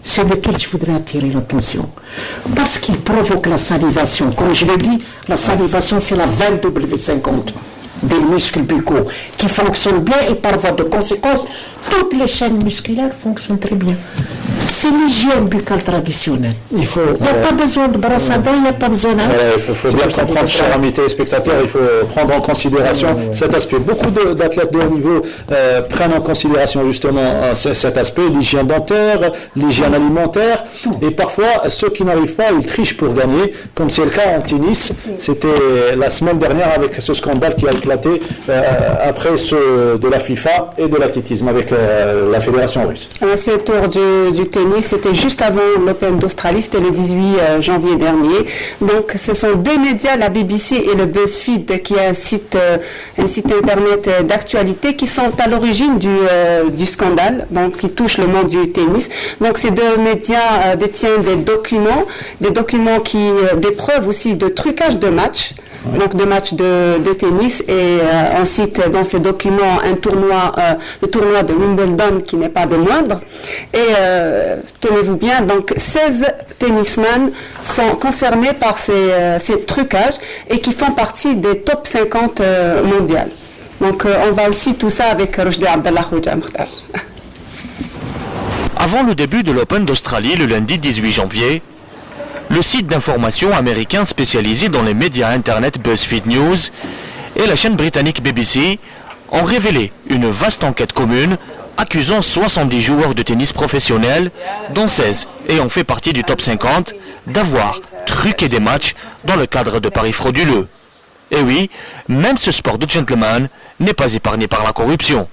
C'est lequel je voudrais attirer l'attention. Parce qu'il provoque la salivation. Comme je l'ai dit, la salivation, c'est la veine W50 des muscles buccaux qui fonctionnent bien et par voie de conséquence, toutes les chaînes musculaires fonctionnent très bien. C'est l'hygiène buccale traditionnelle. Il n'y a pas besoin de brosse à dents, il n'y a pas besoin de... Il faut bien comprendre, chers amis téléspectateurs, il faut prendre en considération cet aspect. Beaucoup d'athlètes de haut niveau prennent en considération justement cet aspect, l'hygiène dentaire, l'hygiène alimentaire, et parfois ceux qui n'arrivent pas, ils trichent pour gagner, comme c'est le cas en tennis. C'était la semaine dernière avec ce scandale qui a éclaté après ceux de la FIFA et de l'athlétisme avec la fédération russe. C'est le tour du tennis, c'était juste avant l'Open d'Australie, c'était le 18 janvier dernier. Donc ce sont deux médias, la BBC et le BuzzFeed, qui est un site internet d'actualité, qui sont à l'origine du scandale, donc qui touche le monde du tennis. Donc ces deux médias détiennent des documents des preuves aussi de trucage de matchs. Donc de matchs de tennis, et on cite dans ces documents le tournoi de Wimbledon qui n'est pas des moindres. Et tenez-vous bien, donc 16 tennisman sont concernés par ces trucages et qui font partie des top 50 mondiales. Donc on va aussi tout ça avec Rojdeh Abdallah Khouja Mokhtar. Avant le début de l'Open d'Australie le lundi 18 janvier, le site d'information américain spécialisé dans les médias internet BuzzFeed News et la chaîne britannique BBC ont révélé une vaste enquête commune accusant 70 joueurs de tennis professionnels, dont 16 ayant fait partie du top 50, d'avoir truqué des matchs dans le cadre de paris frauduleux. Et oui, même ce sport de gentleman n'est pas épargné par la corruption.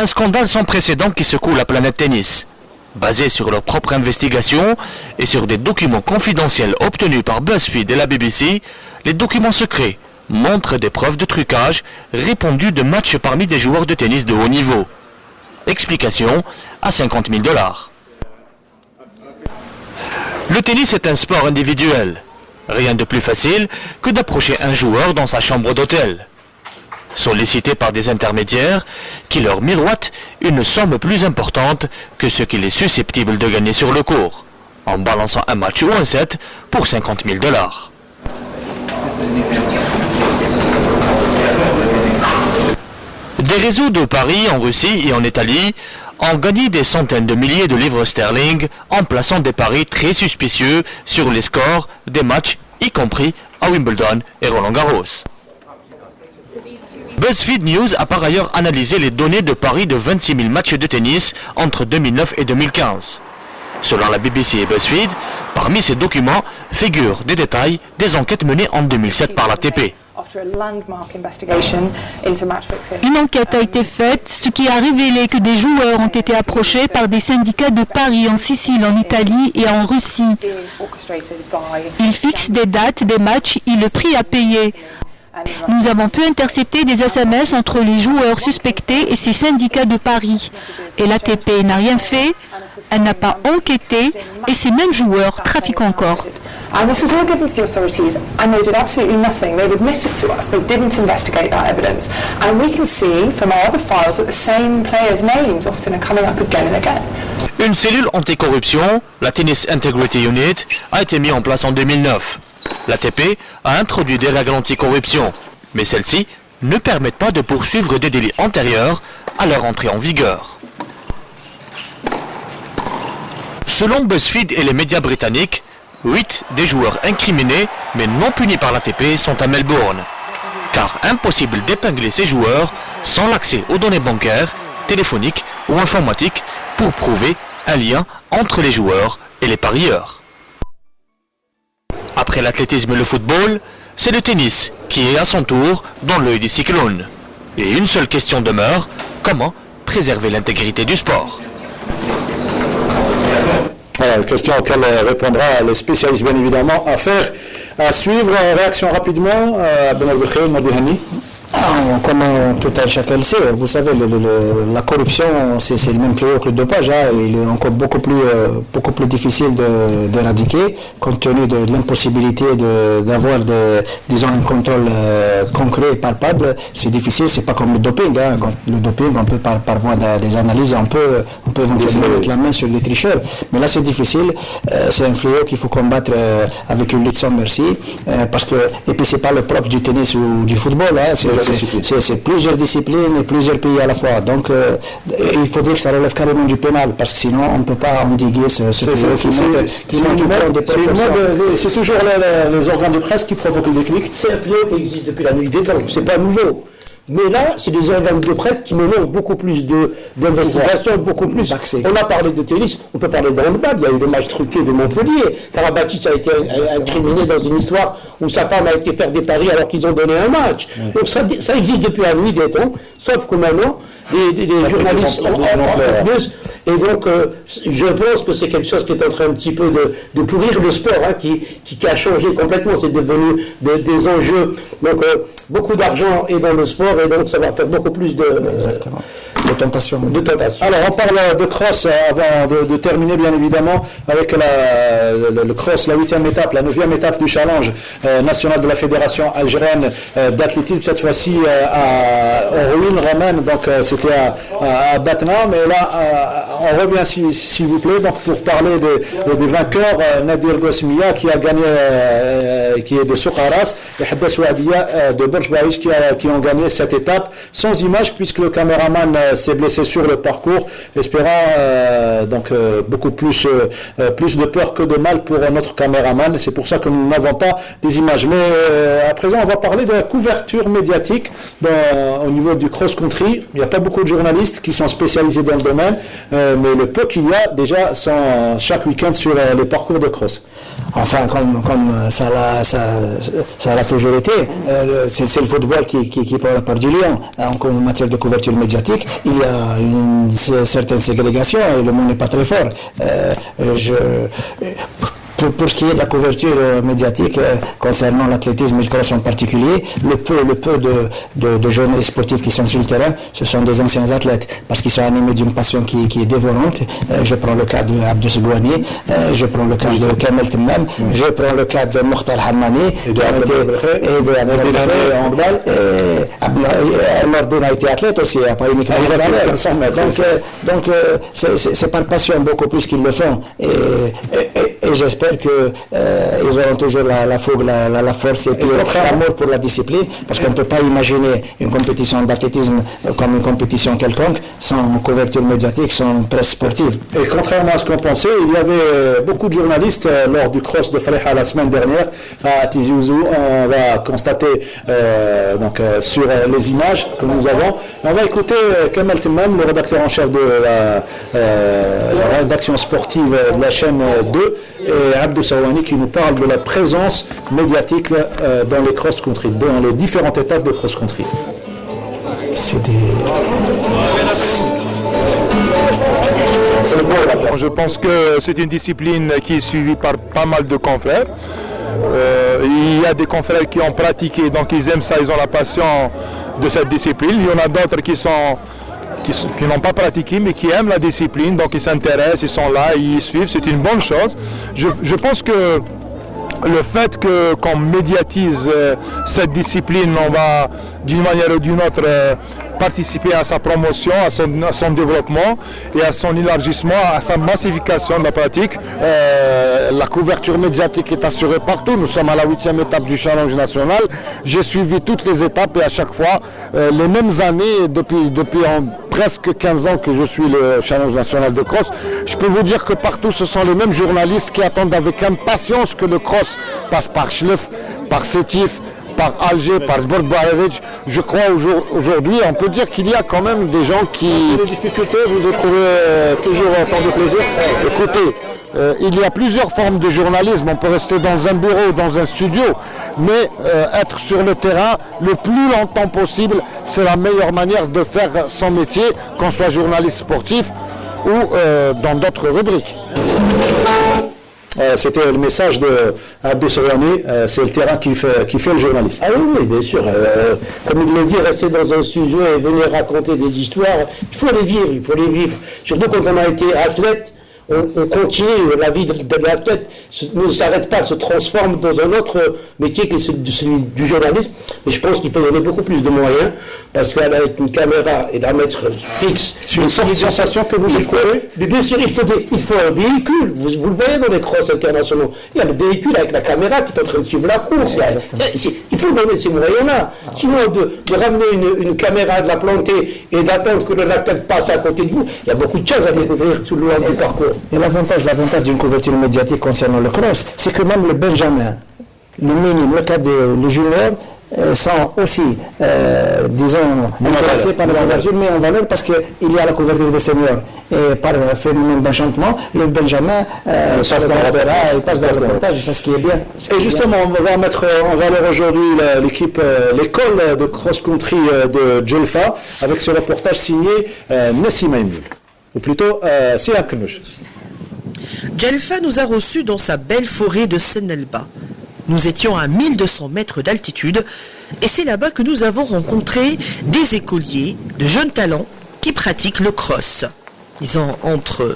Un scandale sans précédent qui secoue la planète tennis. Basé sur leur propre investigation et sur des documents confidentiels obtenus par BuzzFeed et la BBC, les documents secrets montrent des preuves de trucage répandues de matchs parmi des joueurs de tennis de haut niveau. Explication à $50 000. Le tennis est un sport individuel. Rien de plus facile que d'approcher un joueur dans sa chambre d'hôtel. Sollicités par des intermédiaires qui leur miroitent une somme plus importante que ce qu'il est susceptible de gagner sur le court, en balançant un match ou un set pour $50 000. Les réseaux de Paris, en Russie et en Italie ont gagné des centaines de milliers de livres sterling en plaçant des paris très suspicieux sur les scores des matchs, y compris à Wimbledon et Roland-Garros. BuzzFeed News a par ailleurs analysé les données de paris de 26 000 matchs de tennis entre 2009 et 2015. Selon la BBC et BuzzFeed, parmi ces documents figurent des détails des enquêtes menées en 2007 par l'ATP. Une enquête a été faite, ce qui a révélé que des joueurs ont été approchés par des syndicats de paris en Sicile, en Italie et en Russie. Ils fixent des dates des matchs et le prix à payer. Nous avons pu intercepter des SMS entre les joueurs suspectés et ces syndicats de paris. Et l'ATP n'a rien fait, elle n'a pas enquêté et ces mêmes joueurs trafiquent encore. And this was all given to the authorities and they did absolutely nothing. They've admitted to us they didn't investigate that evidence. And we can see from our other files that the same players' names often are coming up again and again. Une cellule anticorruption, la Tennis Integrity Unit, a été mise en place en 2009. L'ATP a introduit des règles anticorruption, mais celles-ci ne permettent pas de poursuivre des délits antérieurs à leur entrée en vigueur. Selon BuzzFeed et les médias britanniques, 8 des joueurs incriminés mais non punis par l'ATP sont à Melbourne. Car impossible d'épingler ces joueurs sans l'accès aux données bancaires, téléphoniques ou informatiques pour prouver un lien entre les joueurs et les parieurs. Après l'athlétisme et le football, c'est le tennis qui est à son tour dans l'œil des cyclones. Et une seule question demeure, comment préserver l'intégrité du sport ? Voilà, une question auquel répondra les spécialistes bien évidemment. Affaire à suivre. Réaction rapidement. Ben Al-Bukhaï, Mordihani. Comme tout un chacun le sait, vous savez, la corruption, c'est le même fléau que le dopage. Il est encore beaucoup plus difficile d'éradiquer, compte tenu de l'impossibilité d'avoir, disons, un contrôle concret et palpable. C'est difficile, c'est pas comme le doping. Le doping, on peut par voie des analyses, on peut éventuellement mettre la main sur les tricheurs. Mais là, c'est difficile. C'est un fléau qu'il faut combattre avec une lutte sans merci. Et puis, c'est pas le propre du tennis ou du football. C'est plusieurs disciplines et plusieurs pays à la fois. Donc, il faudrait que ça relève carrément du pénal, parce que sinon, on ne peut pas endiguer ce fléau qui monte des proportions. C'est toujours les organes de presse qui provoquent le déclic. C'est un fléau qui existe depuis la nuit des temps, c'est pas nouveau. Mais là, c'est des organes de presse qui menent beaucoup plus d'investigation, beaucoup plus d'accès. On a parlé de tennis, on peut parler de handball. Il y a eu le match truqué de Montpellier. Karabatic a été incriminé dans une histoire où sa femme a été faire des paris alors qu'ils ont donné un match. Ouais. Donc ça existe depuis la nuit des temps, sauf que maintenant, les journalistes ont plus. Et donc, je pense que c'est quelque chose qui est en train un petit peu de pourrir le sport, qui a changé complètement. C'est devenu des enjeux. Donc, beaucoup d'argent est dans le sport et donc ça va faire beaucoup plus de tentation. Alors, on parle de cross avant de terminer, bien évidemment, avec le cross, la 8e étape, la 9e étape du challenge national de la Fédération algérienne d'athlétisme, cette fois-ci en ruine romaine, donc c'était à Batna, mais là, on revient s'il vous plaît, donc pour parler des vainqueurs, Nadir Gosmia qui a gagné, qui est de Soukaras, et Hadda Souadia de Borj Baïch qui ont gagné cette étape, sans image puisque le caméraman s'est blessé sur le parcours, espérant donc beaucoup plus de peur que de mal pour notre caméraman. C'est pour ça que nous n'avons pas des images. Mais à présent, on va parler de la couverture médiatique au niveau du cross-country. Il n'y a pas beaucoup de journalistes qui sont spécialisés dans le domaine, mais le peu qu'il y a déjà sont chaque week-end sur les parcours de cross. Enfin, comme ça l'a toujours été, c'est le football qui prend la part du lion en matière de couverture médiatique. Il y a une certaine ségrégation et le monde n'est pas très fort. Pour ce qui est de la couverture médiatique concernant l'athlétisme et le cross en particulier, le peu de journalistes sportifs qui sont sur le terrain, ce sont des anciens athlètes, parce qu'ils sont animés d'une passion qui est dévorante. Je prends le cas de Abdou Segouani, je prends le cas de Kamel Temmam, je prends le cas de Mokhtar Hammani, et de handball. Nordin a été athlète aussi, à pas uniquement donc c'est par passion beaucoup plus qu'ils le font. et j'espère qu'ils auront toujours la fougue, la force et puis l'amour pour la discipline, parce qu'on ne peut pas imaginer une compétition d'athlétisme comme une compétition quelconque sans couverture médiatique, sans presse sportive. Et contrairement à ce qu'on pensait, il y avait beaucoup de journalistes lors du cross de Faleha la semaine dernière à Tizi Ouzou. On va constater sur les images que nous avons. On va écouter Kamal Timmam, le rédacteur en chef de la rédaction sportive de la chaîne 2, et Abdou Sawani qui nous parle de la présence médiatique dans les cross-country, dans les différentes étapes de cross-country. Je pense que c'est une discipline qui est suivie par pas mal de confrères. Il y a des confrères qui ont pratiqué, donc ils aiment ça, ils ont la passion de cette discipline. Il y en a d'autres qui n'ont pas pratiqué mais qui aiment la discipline, donc ils s'intéressent, ils sont là, ils suivent, c'est une bonne chose. Je pense que le fait qu'on médiatise cette discipline, on va d'une manière ou d'une autre participer à sa promotion, à son développement et à son élargissement, à sa massification de la pratique. La couverture médiatique est assurée partout. Nous sommes à la 8e étape du challenge national. J'ai suivi toutes les étapes et à chaque fois, les mêmes années, depuis presque 15 ans que je suis le challenge national de cross, je peux vous dire que partout ce sont les mêmes journalistes qui attendent avec impatience que le cross passe par Schleff, par Sétif, par Alger, par Borg-Bareridge. Je crois aujourd'hui, on peut dire qu'il y a quand même des gens qui... Les difficultés, vous éprouvez toujours autant de plaisir? Écoutez, il y a plusieurs formes de journalisme. On peut rester dans un bureau, dans un studio, mais être sur le terrain le plus longtemps possible, c'est la meilleure manière de faire son métier, qu'on soit journaliste sportif ou dans d'autres rubriques. C'était le message de Abdou Sawani, c'est le terrain qui fait le journaliste. Ah oui, bien sûr. Comme il le dit, rester dans un studio et venir raconter des histoires, il faut les vivre. Surtout quand on a été athlète, on continue, la vie de l'athlète ne s'arrête pas, se transforme dans un autre métier qui est celui du journalisme. Et je pense qu'il faut donner beaucoup plus de moyens, parce qu'avec une caméra et la mettre fixe, c'est une sensation que vous éprouvez. Mais bien sûr, il faut un véhicule. Vous le voyez dans les crosses internationaux. Il y a le véhicule avec la caméra qui est en train de suivre la course. Il faut donner ces moyens-là. Sinon, de ramener une caméra, de la planter et d'attendre que l'athlète passe à côté de vous, il y a beaucoup de choses à découvrir tout le long du parcours. Et l'avantage d'une couverture médiatique concernant le cross, c'est que même le Benjamin, le minime, le cadet, le junior, sont aussi, intéressés par l'envergure, mais en valeur parce qu'il y a la couverture des seniors. Et par phénomène d'enchantement, le Benjamin passe dans l'opéra, il passe dans le reportage, c'est ce qui est bien. Et justement, on va mettre en valeur aujourd'hui l'école de cross-country de Djelfa, avec ce reportage signé Nessim Aïmoul, ou plutôt Siam Knouch. Djelfa nous a reçus dans sa belle forêt de Senelba. Nous étions à 1200 mètres d'altitude et c'est là-bas que nous avons rencontré des écoliers, de jeunes talents qui pratiquent le cross. Ils ont entre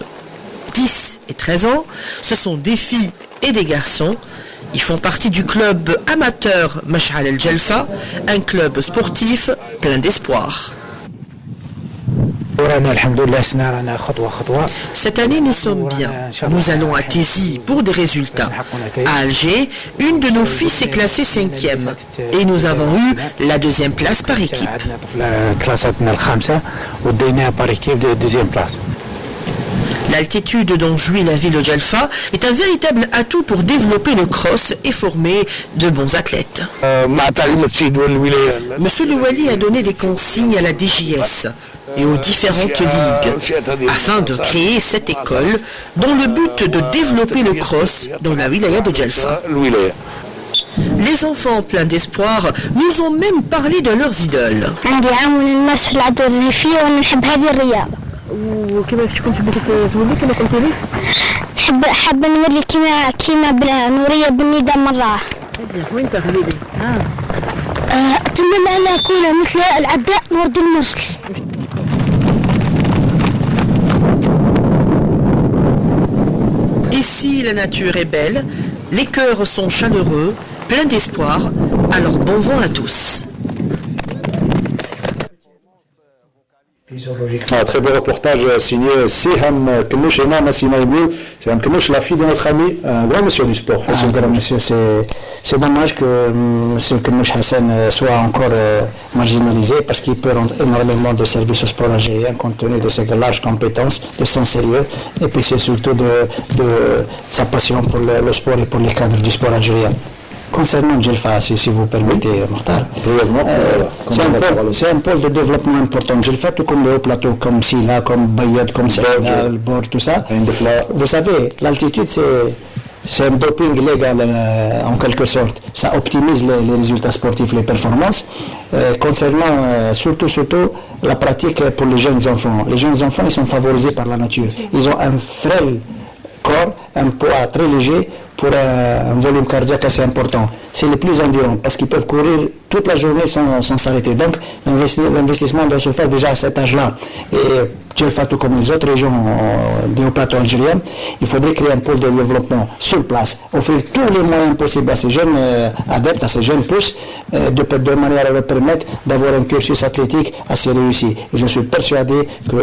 10 et 13 ans, ce sont des filles et des garçons. Ils font partie du club amateur Mash'al El Djelfa, un club sportif plein d'espoir. Cette année, nous sommes bien. Nous allons à Tizi pour des résultats. À Alger, une de nos filles s'est classée 5e et nous avons eu la 2e place par équipe. L'altitude dont jouit la ville de Djelfa est un véritable atout pour développer le cross et former de bons athlètes. Monsieur Louali a donné des consignes à la DJS et aux différentes ligues afin de créer cette école dont le but de développer le cross dans la wilaya de Djelfa. Les enfants pleins d'espoir nous ont même parlé de leurs idoles. وكيفاش كنت بديت تولي كما قلت لي حابه نولي كيما نوريه بالندى مرة. وين انت حبيبي؟ اتمنى ان اكون مثل العداء نور الدين المرسلي. Ici, la nature est belle, les cœurs sont chaleureux, pleins d'espoir, alors bon vent à tous. Très beau reportage signé Siham Knouch et Nassima Ibnou. Siham Knouch, la fille de notre ami, un grand monsieur du sport. Un grand monsieur, c'est dommage que M. Knouch Hassan soit encore marginalisé parce qu'il peut rendre énormément de services au sport algérien compte tenu de ses larges compétences, de son sérieux et puis c'est surtout de sa passion pour le sport et pour les cadres du sport algérien. Concernant Djelfa, si vous permettez, Mokhtar, c'est un pôle de développement important. Djelfa, tout comme le haut plateau, comme Sila, comme Bayad, comme Saïda, le bord, tout ça. Vous savez, l'altitude, c'est un doping légal en quelque sorte. Ça optimise les résultats sportifs, les performances. Concernant surtout la pratique pour les jeunes enfants. Les jeunes enfants, ils sont favorisés par la nature. Ils ont un frêle corps, un poids très léger pour un volume cardiaque assez important. C'est les plus endurants parce qu'ils peuvent courir toute la journée sans s'arrêter. Donc l'investissement doit se faire déjà à cet âge-là. Et Djelfa, tout comme les autres régions des hauts plateaux algériens, il faudrait créer un pôle de développement sur place, offrir tous les moyens possibles à ces jeunes adeptes, à ces jeunes pousses, de manière à leur permettre d'avoir un cursus athlétique assez réussi. Et je suis persuadé que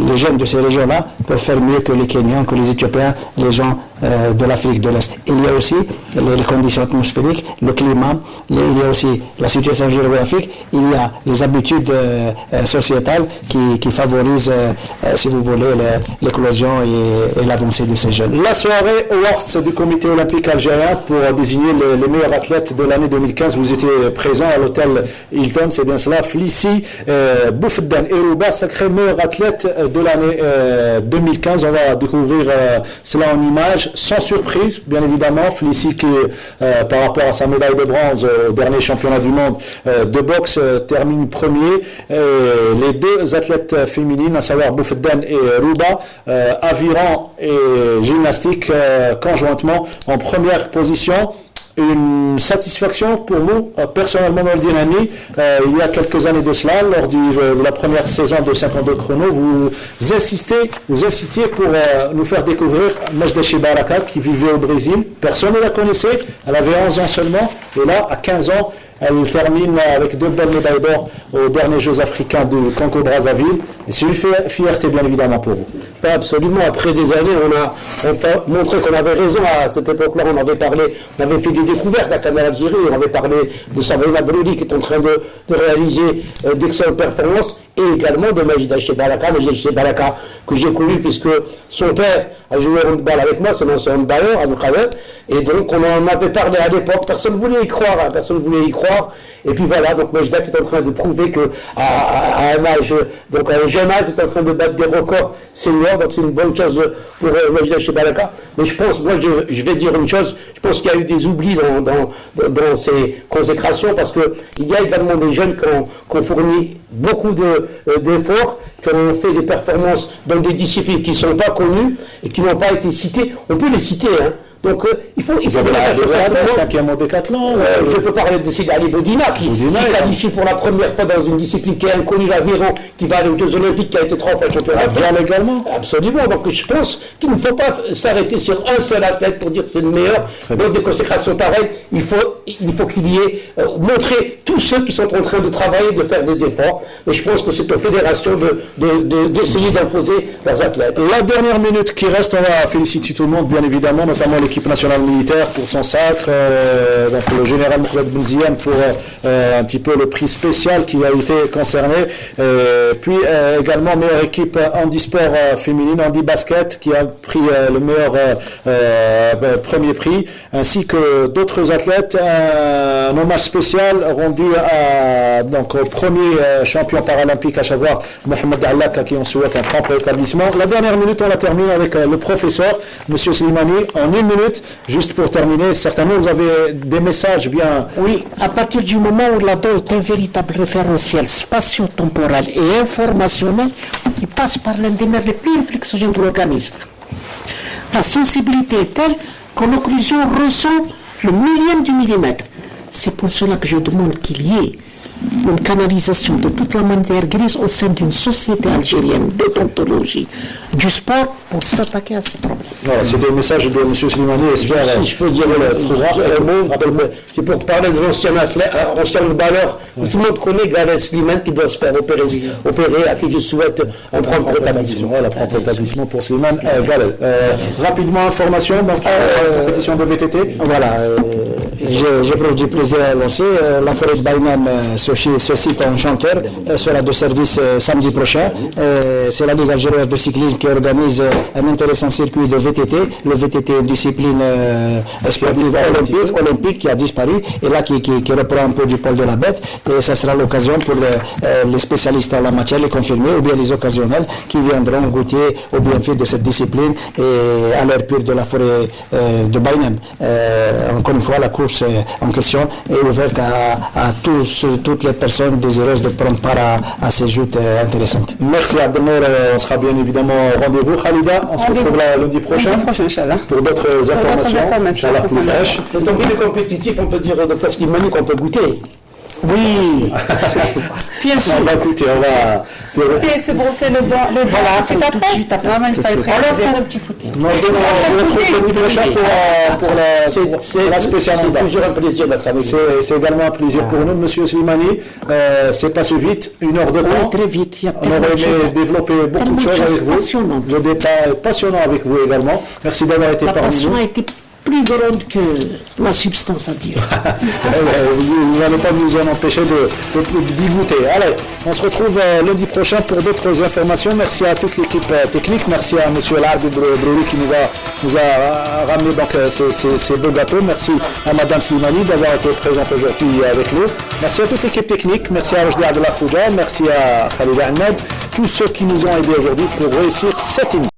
les jeunes de ces régions-là peuvent faire mieux que les Kenyans, que les Éthiopiens, les gens de l'Afrique de l'Est. Il y a aussi les conditions atmosphériques, le climat, il y a aussi la situation géographique, il y a les habitudes sociétales qui favorisent, si vous voulez, l'éclosion et l'avancée de ces jeunes. La soirée Awards du comité olympique algérien pour désigner les meilleurs athlètes de l'année 2015. Vous étiez présent à l'hôtel Hilton, c'est bien cela. Flissi, Boufeddan et Rouba, sacrés meilleurs athlètes de l'année 2015. On va découvrir cela en images, sans surprise, bien évidemment. Flissi qui, par rapport à sa médaille de bronze au dernier championnat du monde de boxe, termine premier. Les deux athlètes féminines, à savoir Boufeddan et Rouba, aviron et gymnastique conjointement en première position. Une satisfaction pour vous, personnellement, Noldinani, il y a quelques années de cela, lors de la première saison de 52 chronos, vous insistiez pour nous faire découvrir Majda Chibaraka qui vivait au Brésil. Personne ne la connaissait, elle avait 11 ans seulement, et là, à 15 ans, elle termine avec 2 belles médailles d'or aux derniers Jeux africains de Congo-Brazzaville. Et c'est une fierté, bien évidemment, pour vous. Absolument. Après des années, on a montré qu'on avait raison. À cette époque-là, on avait fait des découvertes à Canal Algérie. On avait parlé de Sabrina Broudi qui est en train de réaliser d'excellentes performances. Et également de Majda Chibaraka, que j'ai connu puisque son père a joué au handball avec moi, son ancien handballeur, à Moukhader. Et donc, on en avait parlé à l'époque. Personne ne voulait y croire, Et puis voilà, donc Majda qui est en train de prouver qu'à un âge, donc à un jeune âge, est en train de battre des records seniors. Donc c'est une bonne chose pour Majda Chibaraka. Mais je pense, moi, je vais dire une chose, je pense qu'il y a eu des oublis dans ces consécrations parce qu'il y a également des jeunes qui ont fourni beaucoup d'efforts, qui ont fait des performances dans des disciplines qui ne sont pas connues et qui n'ont pas été citées. On peut les citer, hein. Donc il faut cinquième au décathlon. Je peux parler de Sidi Ali Bodina qui qualifie pour la première fois dans une discipline qui est inconnue, l'aviron, qui va aller aux Jeux Olympiques, qui a été 3 fois champion d'Afrique. Également. Absolument. Donc je pense qu'il ne faut pas s'arrêter sur un seul athlète pour dire que c'est le meilleur. Dans des consécrations pareilles, il faut qu'il y ait montrer tous ceux qui sont en train de travailler, de faire des efforts. Mais je pense que c'est aux fédérations d'essayer d'imposer leurs athlètes. La dernière minute qui reste, on va féliciter tout le monde, bien évidemment, notamment l'équipe nationale militaire pour son sacre, donc le général Mohamed Benziane pour un petit peu le prix spécial qui a été concerné, puis également meilleure équipe handisport féminine, handi basket qui a pris le meilleur premier prix, ainsi que d'autres athlètes. Un hommage spécial rendu donc au premier champion paralympique, à savoir Mohamed Allak, à qui on souhaite un prompt rétablissement. La dernière minute, on la termine avec le professeur, Monsieur Slimani, en 1 minute, juste pour terminer. Certainement, vous avez des messages bien... Oui, à partir du moment où l'ADO est un véritable référentiel spatio-temporel et informationnel qui passe par l'un des nerfs les plus réflexogènes de l'organisme. La sensibilité est telle qu'en occlusion ressent le millième du millimètre. C'est pour cela que je demande qu'il y ait une canalisation de toute la matière grise au sein d'une société algérienne d'odontologie du sport pour s'attaquer à ces problèmes. Voilà, c'était le message de M. Slimani. Si je peux dire un mot, c'est pour parler de l'ancien athlète, ancien balleur, tout le monde connaît Galès Slimani qui doit se faire opérer, à qui je souhaite un prompt rétablissement. Voilà, prompt rétablissement pour Slimani Galès. Rapidement, information, donc la compétition de VTT. Voilà, j'ai du plaisir à lancer. La forêt de Baïnam suscite un chanteur sera de service samedi prochain. C'est la Ligue algérienne de cyclisme qui organise un intéressant circuit de VTT. Le VTT est une discipline sportive olympique qui a disparu et là qui reprend un peu du poil de la bête. Et ça sera l'occasion pour les spécialistes en la matière, les confirmés ou bien les occasionnels qui viendront goûter au bienfait de cette discipline et à l'air pur de la forêt de Baïnem. Encore une fois, la course en question est ouverte à toutes les personnes désireuses de prendre part à ces joutes intéressantes. Merci Abdelnour, on sera bien évidemment au rendez-vous. Khalida, on se retrouve lundi prochain pour d'autres informations, Inch'Allah plus fraîches. Donc il est compétitif, on peut dire au Dr Slimani qu'on peut goûter. Oui, bien sûr. On va goûter, on va... Et se brosser le doigt, Voilà, tout de suite après. Il fallait faire un petit footing. On se retrouve lundi prochain pour la spéciale. C'est toujours un plaisir d'être avec vous. C'est également un plaisir pour nous, Monsieur Slimani. C'est passé vite, 1 heure de temps. Très vite, il y a on aurait aimé développer beaucoup de choses avec vous. Le départ est passionnant avec vous également. Merci d'avoir été parmi nous. La passion a été plus grande que la substance à dire. Vous n'allez pas nous en empêcher d'y goûter. Allez, on se retrouve lundi prochain pour d'autres informations. Merci à toute l'équipe technique. Merci à M. Lard Brouri qui nous a ramené donc, ces beaux gâteaux. Merci à Mme Slimani d'avoir été présente aujourd'hui avec nous. Merci à toute l'équipe technique. Merci à Rojdi Abdullah Fouja. Merci à Khalid Ahmed. Tous ceux qui nous ont aidés aujourd'hui pour réussir cette émission.